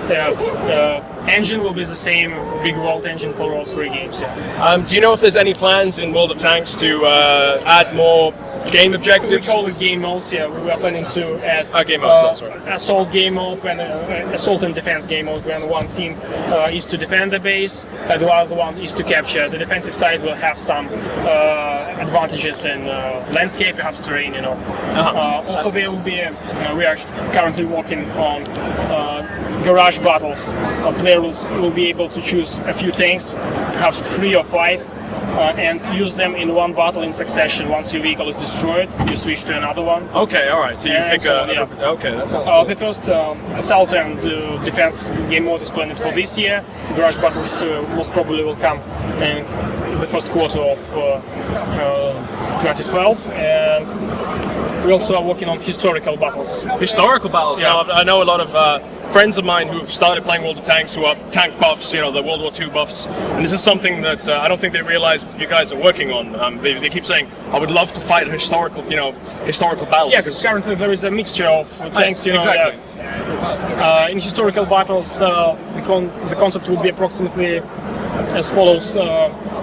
The engine will be the same, big world engine for all three games. Yeah. Do you know if there's any plans in World of Tanks to add more game objectives? We call it game modes. Yeah, we are planning to add game modes. assault game mode, when assault and defense game mode, when one team is to defend the base, and the other one is to capture. The defensive side will have some advantages in landscape, perhaps terrain. Also, there will be. We are currently working on garage battles. A player will be able to choose a few tanks, perhaps 3 or 5. And use them in one battle in succession. Once your vehicle is destroyed, you switch to another one. Okay, all right. So you pick okay, that sounds cool. The first assault and defense game mode is planned for this year. Garage battles most probably will come in the first quarter of 2012, and we also are working on historical battles. Historical battles. Yeah. Now, I know a lot of friends of mine who've started playing World of Tanks who are tank buffs, the World War II buffs, and this is something that I don't think they realize you guys are working on. They keep saying, "I would love to fight a historical battle." Yeah, because currently there is a mixture of tanks. Exactly. In historical battles, the concept will be approximately as follows: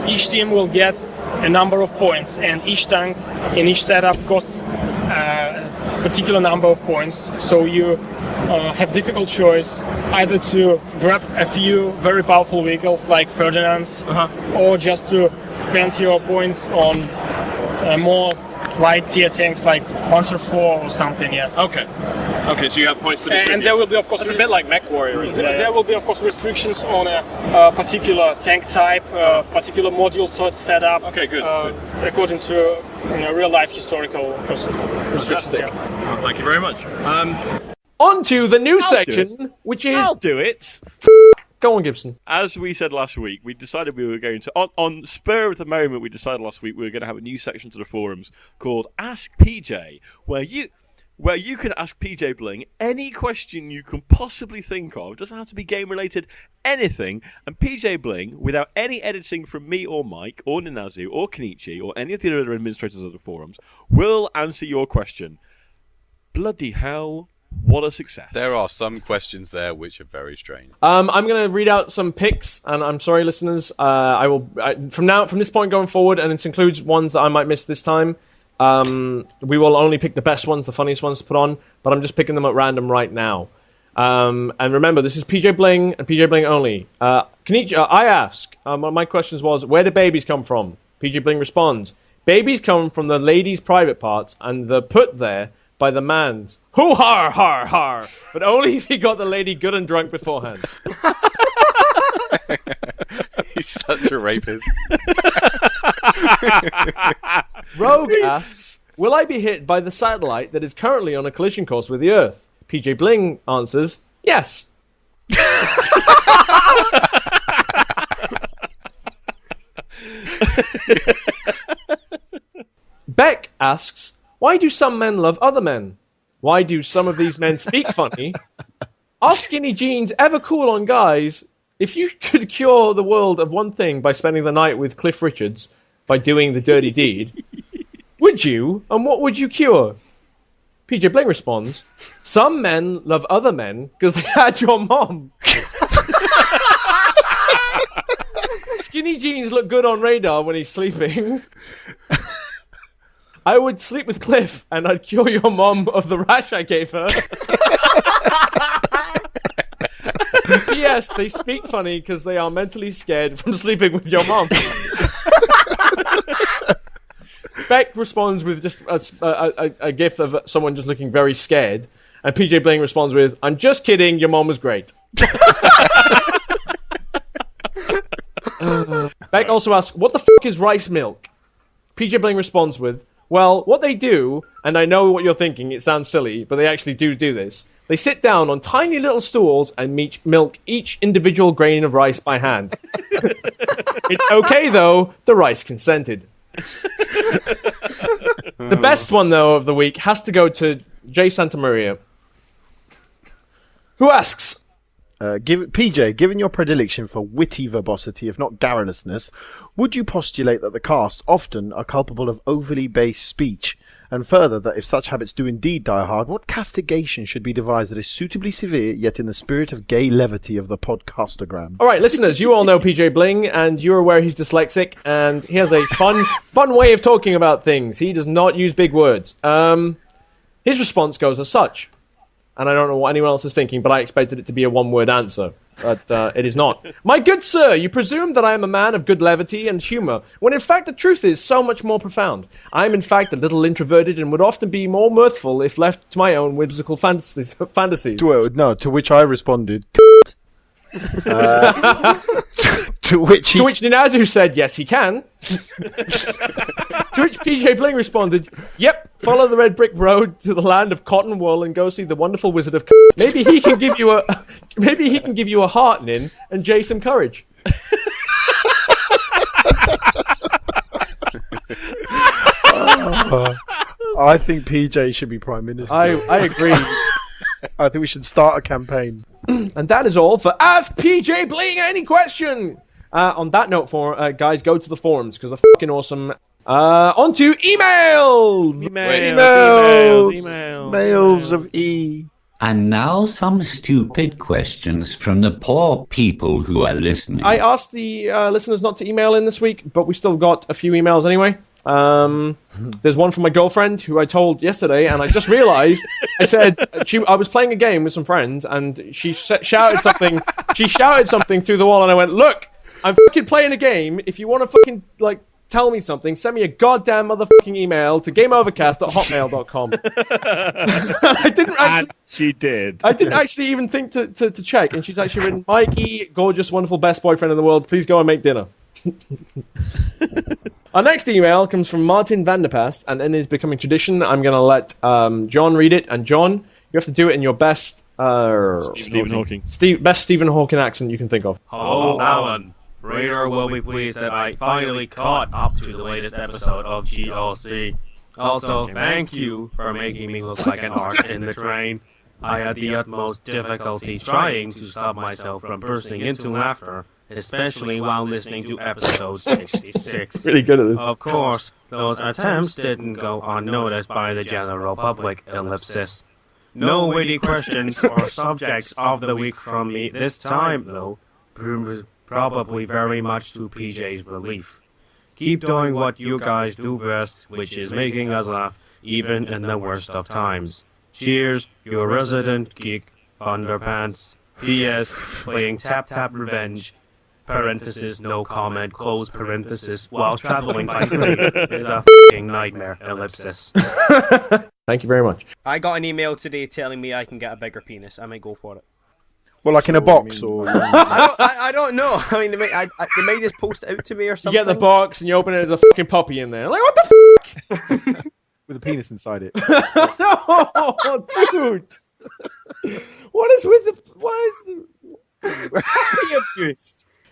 each team will get a number of points, and each tank in each setup costs a particular number of points. So you have difficult choice either to grab a few very powerful vehicles like Ferdinand's, or just to spend your points on more light tier tanks like Panzer IV or something. Yeah. Okay, so you have points to distribute. And there will be, of course, a bit like Mech Warrior. There will be, of course, restrictions on a particular tank type, particular module setup. Okay, good. According to real life historical, of course, restrictions. Yeah. Thank you very much. On to the new section, which is... I'll do it. Go on, Gibson. As we said last week, we decided we were going to, on spur of the moment, we decided last week we were going to have a new section to the forums called Ask PJ, where you can ask PJ Bling any question you can possibly think of. It doesn't have to be game related, anything. And PJ Bling, without any editing from me or Mike or Ninazu or Kenichi or any of the other administrators of the forums, will answer your question. Bloody hell, what a success. There are some questions there which are very strange. I'm going to read out some picks, and I'm sorry, listeners. I will from this point going forward, and this includes ones that I might miss this time. We will only pick the best ones, the funniest ones to put on, but I'm just picking them at random right now. And remember, this is PJ Bling and PJ Bling only. Kenichi, I ask, one of my questions was, where do babies come from? PJ Bling responds, babies come from the ladies' private parts, and they're put there by the man's. Hoo har har har! But only if he got the lady good and drunk beforehand. He's such a rapist. Rogue asks, will I be hit by the satellite that is currently on a collision course with the Earth? PJ Bling answers, yes. Beck asks, why do some men love other men? Why do some of these men speak funny? Are skinny jeans ever cool on guys? If you could cure the world of one thing by spending the night with Cliff Richards, by doing the dirty deed, would you? And what would you cure? PJ Bling responds, some men love other men because they had your mom. Skinny jeans look good on Radar when he's sleeping. I would sleep with Cliff and I'd cure your mom of the rash I gave her. P.S. They speak funny because they are mentally scared from sleeping with your mom. Beck responds with just a gif of someone just looking very scared. And PJ Bling responds with, I'm just kidding, your mom was great. Beck also asks, what the fuck is rice milk? PJ Bling responds with, well, what they do, and I know what you're thinking, it sounds silly, but they actually do this. They sit down on tiny little stools and milk each individual grain of rice by hand. It's okay, though, the rice consented. The best one, though, of the week has to go to Jay Santamaria, who asks... PJ, given your predilection for witty verbosity, if not garrulousness, would you postulate that the cast often are culpable of overly base speech? And further, that if such habits do indeed die hard, what castigation should be devised that is suitably severe, yet in the spirit of gay levity of the podcastogram? All right, listeners, you all know PJ Bling, and you're aware he's dyslexic, and he has a fun way of talking about things. He does not use big words. His response goes as such. And I don't know what anyone else is thinking, but I expected it to be a one-word answer. But it is not. My good sir, you presume that I am a man of good levity and humour, when in fact the truth is so much more profound. I am in fact a little introverted and would often be more mirthful if left to my own whimsical fantasies. To which I responded... to which Ninazu said, yes, he can. To which PJ Bling responded, yep, follow the red brick road to the land of cotton wool and go see the wonderful wizard of Maybe he can give you a heartening and Jay some courage. I think PJ should be Prime Minister. I agree. I think we should start a campaign. And that is all for Ask PJ Bling Any Question. On that note, guys, go to the forums because they're fucking awesome. On to emails! Mails of E. And now some stupid questions from the poor people who are listening. I asked the listeners not to email in this week, but we still got a few emails anyway. There's one from my girlfriend who I told yesterday, and I just realized I said I was playing a game with some friends, and she shouted something. She shouted something through the wall, and I went, "Look, I'm fucking playing a game. If you want to fucking tell me something, send me a goddamn motherfucking email to GameOverCast@hotmail.com." I didn't actually. She did. I didn't actually even think to check, and she's actually written, "Mikey, gorgeous, wonderful, best boyfriend in the world. Please go and make dinner." Our next email comes from Martin Vanderpast, and in his becoming tradition, I'm going to let John read it. And John, you have to do it in your best Stephen Hawking. Best Stephen Hawking accent you can think of. Hello, Alan. Reader will be pleased that I finally caught up to the latest episode of GOC. Also, thank you for making me look like an arse in the train. I had the utmost difficulty trying to stop myself from bursting into laughter, especially while listening to episode 66. Really good at this. Of course, those attempts didn't go unnoticed by the general public, ellipsis. No witty questions or subjects of the week from me this time, though, probably very much to PJ's relief. Keep doing what you guys do best, which is making us laugh, even in the worst of times. Cheers, your resident geek, Thunderpants. P.S. Playing Tap Tap Revenge, parenthesis, no comment, close parenthesis, while traveling by train is a f***ing nightmare, ellipsis. Thank you very much. I got an email today telling me I can get a bigger penis. I might go for it. Well, like in a box, or... I don't know. I mean, they may just post it out to me or something. You get the box and you open it, there's a fucking puppy in there. Like, what the fuck? With a penis inside it. No, dude. What is with the... Why is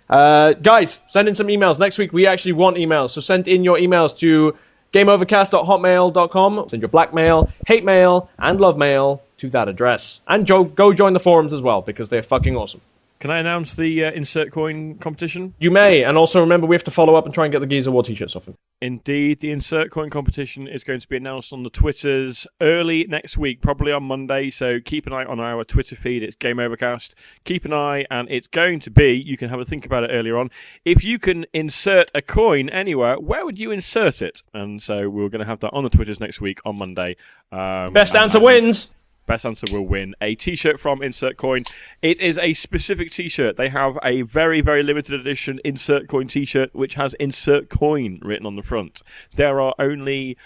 the... guys, send in some emails. Next week, we actually want emails. So send in your emails to GameOvercast.hotmail.com. Send your blackmail, hate mail, and love mail to that address. And go join the forums as well, because they're fucking awesome. Can I announce the insert coin competition? You may, and also remember we have to follow up and try and get the Gears of War t-shirts off him. Indeed, the insert coin competition is going to be announced on the Twitters early next week, probably on Monday, so keep an eye on our Twitter feed. It's GameOvercast. Keep an eye, and it's going to be, you can have a think about it earlier on, if you can insert a coin anywhere, where would you insert it? And so we're going to have that on the Twitters next week on Monday. Best answer wins! Best answer will win a t-shirt from Insert Coin. It is a specific t-shirt. They have a very, very limited edition Insert Coin t-shirt which has Insert Coin written on the front. There are only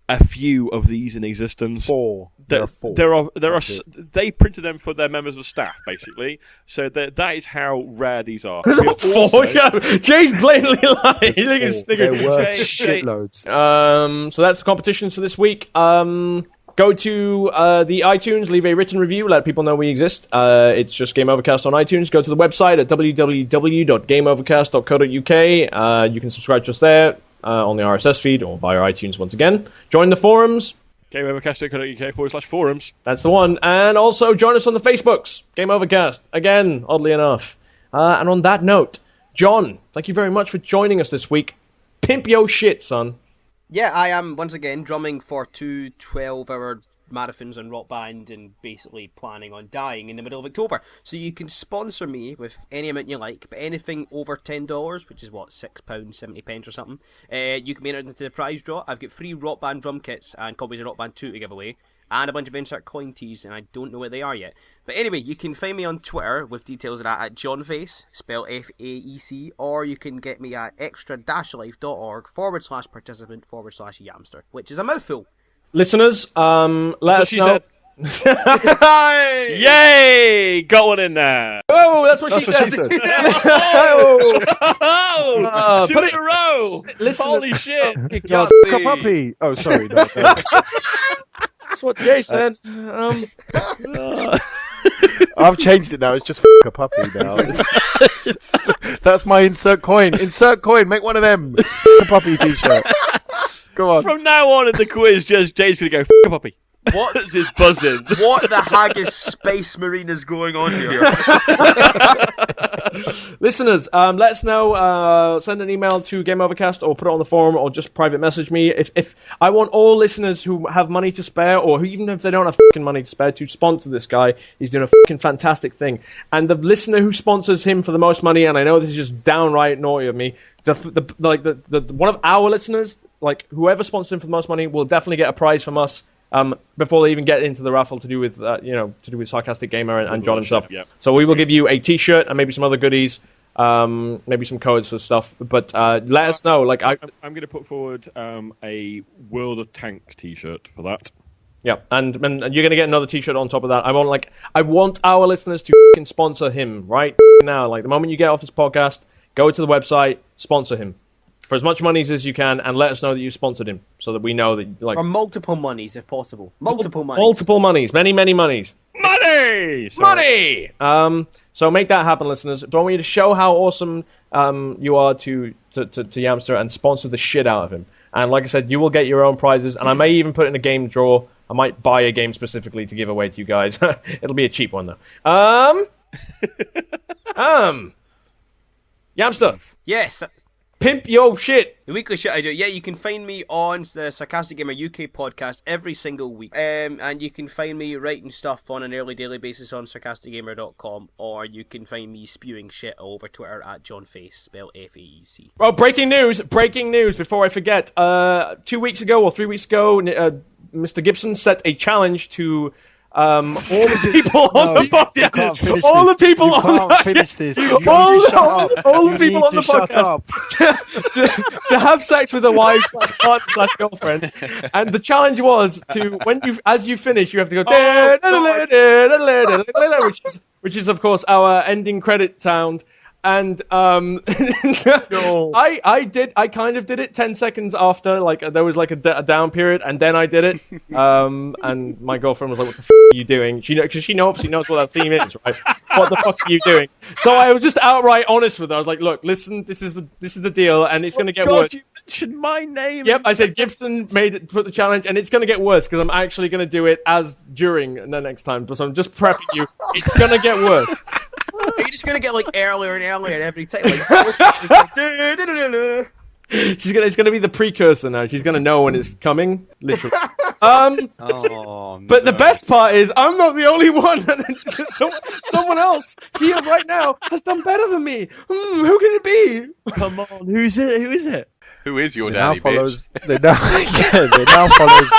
a few of these in existence. Four. There are. They printed them for their members of staff, basically. So that is how rare these are. Four. Jay's blatantly lying. There were shitloads. So that's the competitions for this week. Go to the iTunes, leave a written review, let people know we exist. It's just Game Overcast on iTunes. Go to the website at www.gameovercast.co.uk. You can subscribe just there on the RSS feed or via iTunes once again. Join the forums. GameOvercast.co.uk/forums. That's the one. And also join us on the Facebooks. Game Overcast. Again, oddly enough. And on that note, John, thank you very much for joining us this week. Pimp yo shit, son. Yeah, I am, once again, drumming for 2 12-hour marathons and Rock Band and basically planning on dying in the middle of October. So you can sponsor me with any amount you like, but anything over $10, which is what, £6.70 or something, you can be entered into the prize draw. I've got 3 Rock Band drum kits and copies of Rock Band 2 to give away, and a bunch of insert coin tees, and I don't know what they are yet. But anyway, you can find me on Twitter with details of that at JohnFace, spelled F-A-E-C, or you can get me at extra-life.org/participant/Yamster, which is a mouthful. Listeners, let us know. Yay! Got one in there. Oh, that's what she said. Two put in a row. Listen, holy shit! Puppy. Oh, sorry. No. That's what Jay said. I've changed it now. It's just a puppy now. That's my insert coin. Insert coin. Make one of them. A puppy t-shirt. Go on. From now on in the quiz, just Jay's gonna go a puppy. What is his buzzing? What the haggis space marine is going on here? Listeners, let us know. Send an email to GameOvercast or put it on the forum or just private message me. If I want all listeners who have money to spare or who, even if they don't have fucking money to spare, to sponsor this guy. He's doing a fucking fantastic thing. And the listener who sponsors him for the most money, and I know this is just downright naughty of me, the one of our listeners, like whoever sponsors him for the most money, will definitely get a prize from us. Before they even get into the raffle to do with Sarcastic Gamer and John himself. Yep. So we will give you a T-shirt and maybe some other goodies, maybe some codes for stuff. But let us know. Like I'm going to put forward a World of Tank T-shirt for that. Yeah, and you're going to get another T-shirt on top of that. I want our listeners to fucking sponsor him right now. Like the moment you get off this podcast, go to the website, sponsor him. For as much monies as you can, and let us know that you sponsored him, so that we know that or multiple monies if possible. Multiple monies, many monies. Money. So make that happen, listeners. Don't want you to show how awesome you are to Yamster and sponsor the shit out of him. And like I said, you will get your own prizes, and I may even put it in a game draw. I might buy a game specifically to give away to you guys. It'll be a cheap one though. Yamster. Yes. Pimp yo shit. The weekly shit I do. Yeah, you can find me on the Sarcastic Gamer UK podcast every single week. And you can find me writing stuff on an early daily basis on sarcasticgamer.com, or you can find me spewing shit all over Twitter at JohnFace, spelled F-A-E-C. Oh, breaking news, before I forget. 2 weeks ago or 3 weeks ago, Mr. Gibson set a challenge to all the people on the podcast. All the people on the podcast. All the people on the podcast to have sex with a wife / girlfriend. And the challenge was to as you finish, you have to go which is of course our ending credit sound. And I kind of did it 10 seconds after, like there was like a down period, and then I did it. And my girlfriend was like, "What the f*** are you doing?" Because she obviously knows what that theme is, right? What the fuck are you doing? So I was just outright honest with her. I was like, "Look, listen, this is the deal, and it's going to get worse." You mentioned my name. Yep, I said Gibson put the challenge, and it's going to get worse because I'm actually going to do it as during the next time. So I'm just prepping you. It's going to get worse. Are you just gonna get like earlier and earlier every time? Like, it's like, It's gonna be the precursor now. She's gonna know when it's coming, literally. But the best part is I'm not the only one. Someone else here right now has done better than me. Who can it be? Come on, who's it? Who is it? Who is your They daddy, now follows. bitch? They now follows.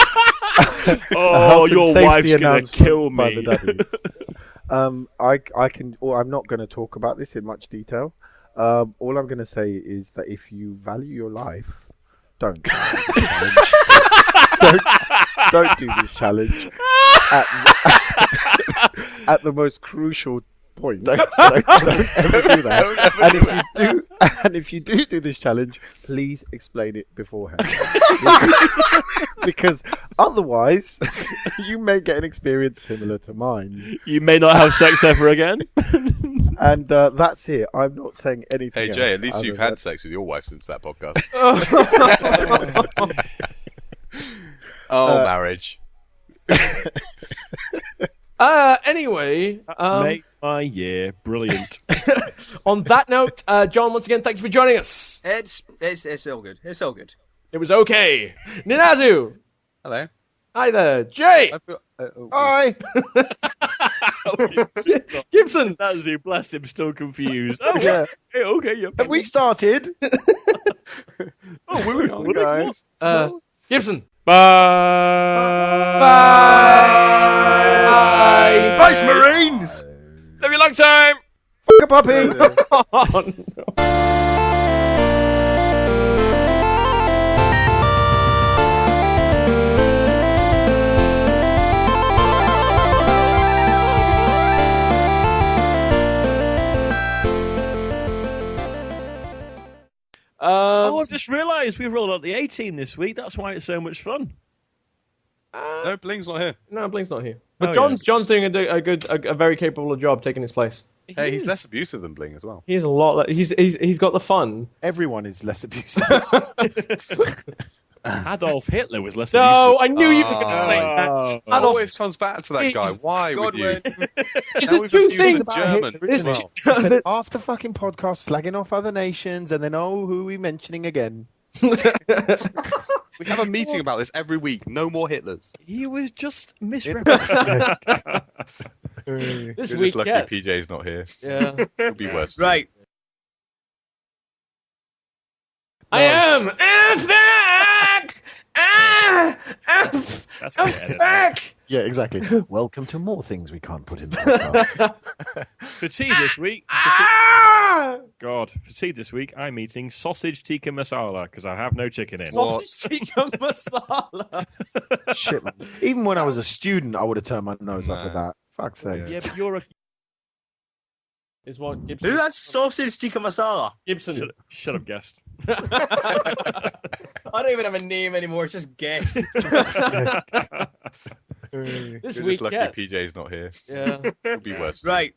Oh, your wife's gonna kill by the me. daddy. I can. Well, I'm not going to talk about this in much detail. All I'm going to say is that if you value your life, don't do this challenge at the most crucial point. Don't ever do that. And if you do this challenge, please explain it beforehand, because otherwise you may get an experience similar to mine. You may not have sex ever again. And that's it. I'm not saying anything. Hey Jay, else at least other you've than- had sex with your wife since that podcast. Marriage. Anyway, Make my year brilliant. on that note, John, once again, thank you for joining us. It's all good. It's all good. It was okay. Ninazu. Hello. Hi there. Jay. Hi. Gibson. That's who, bless him, still confused. Oh, Yeah. okay, yeah. Have we started? Oh, we were guys. Gibson. Bye. Bye. Space Marines! Love you long time. Fuck a puppy. Oh, no. I've just realised we rolled out the A team this week. That's why it's so much fun. No, Bling's not here. No, Blink's not here. But Oh, John's doing a very capable job taking his place. Hey, he's less abusive than Bling as well. He's a lot. He's got the fun. Everyone is less abusive. Adolf Hitler was less No, abusive. I knew you were going to say that. Oh. It always comes back to that guy. Why would you? There's two things about German. Hitler. There's Well, two- Half the fucking podcast slagging off other nations, and then who are we mentioning again? we have a meeting about this every week. No more Hitlers. He was just misrepresented. This You're week, just lucky yes. PJ's not here. Yeah. It'll be worse. Right. I am FX! That's gonna edit. FX! Yeah, exactly. Welcome to more things we can't put in the podcast. For tea this week. God, for tea this week, I'm eating sausage tikka masala because I have no chicken in. Sausage tikka masala. Shit, man. Even when I was a student, I would have turned my nose up at that. Fuck's sake. Yeah, but you're a Is what Gibson. Who has sausage tikka masala? Gibson. shut up, guest. I don't even have a name anymore. It's just guess. This You're week, just lucky yes. PJ's not here. Yeah. It'll be worse. Right.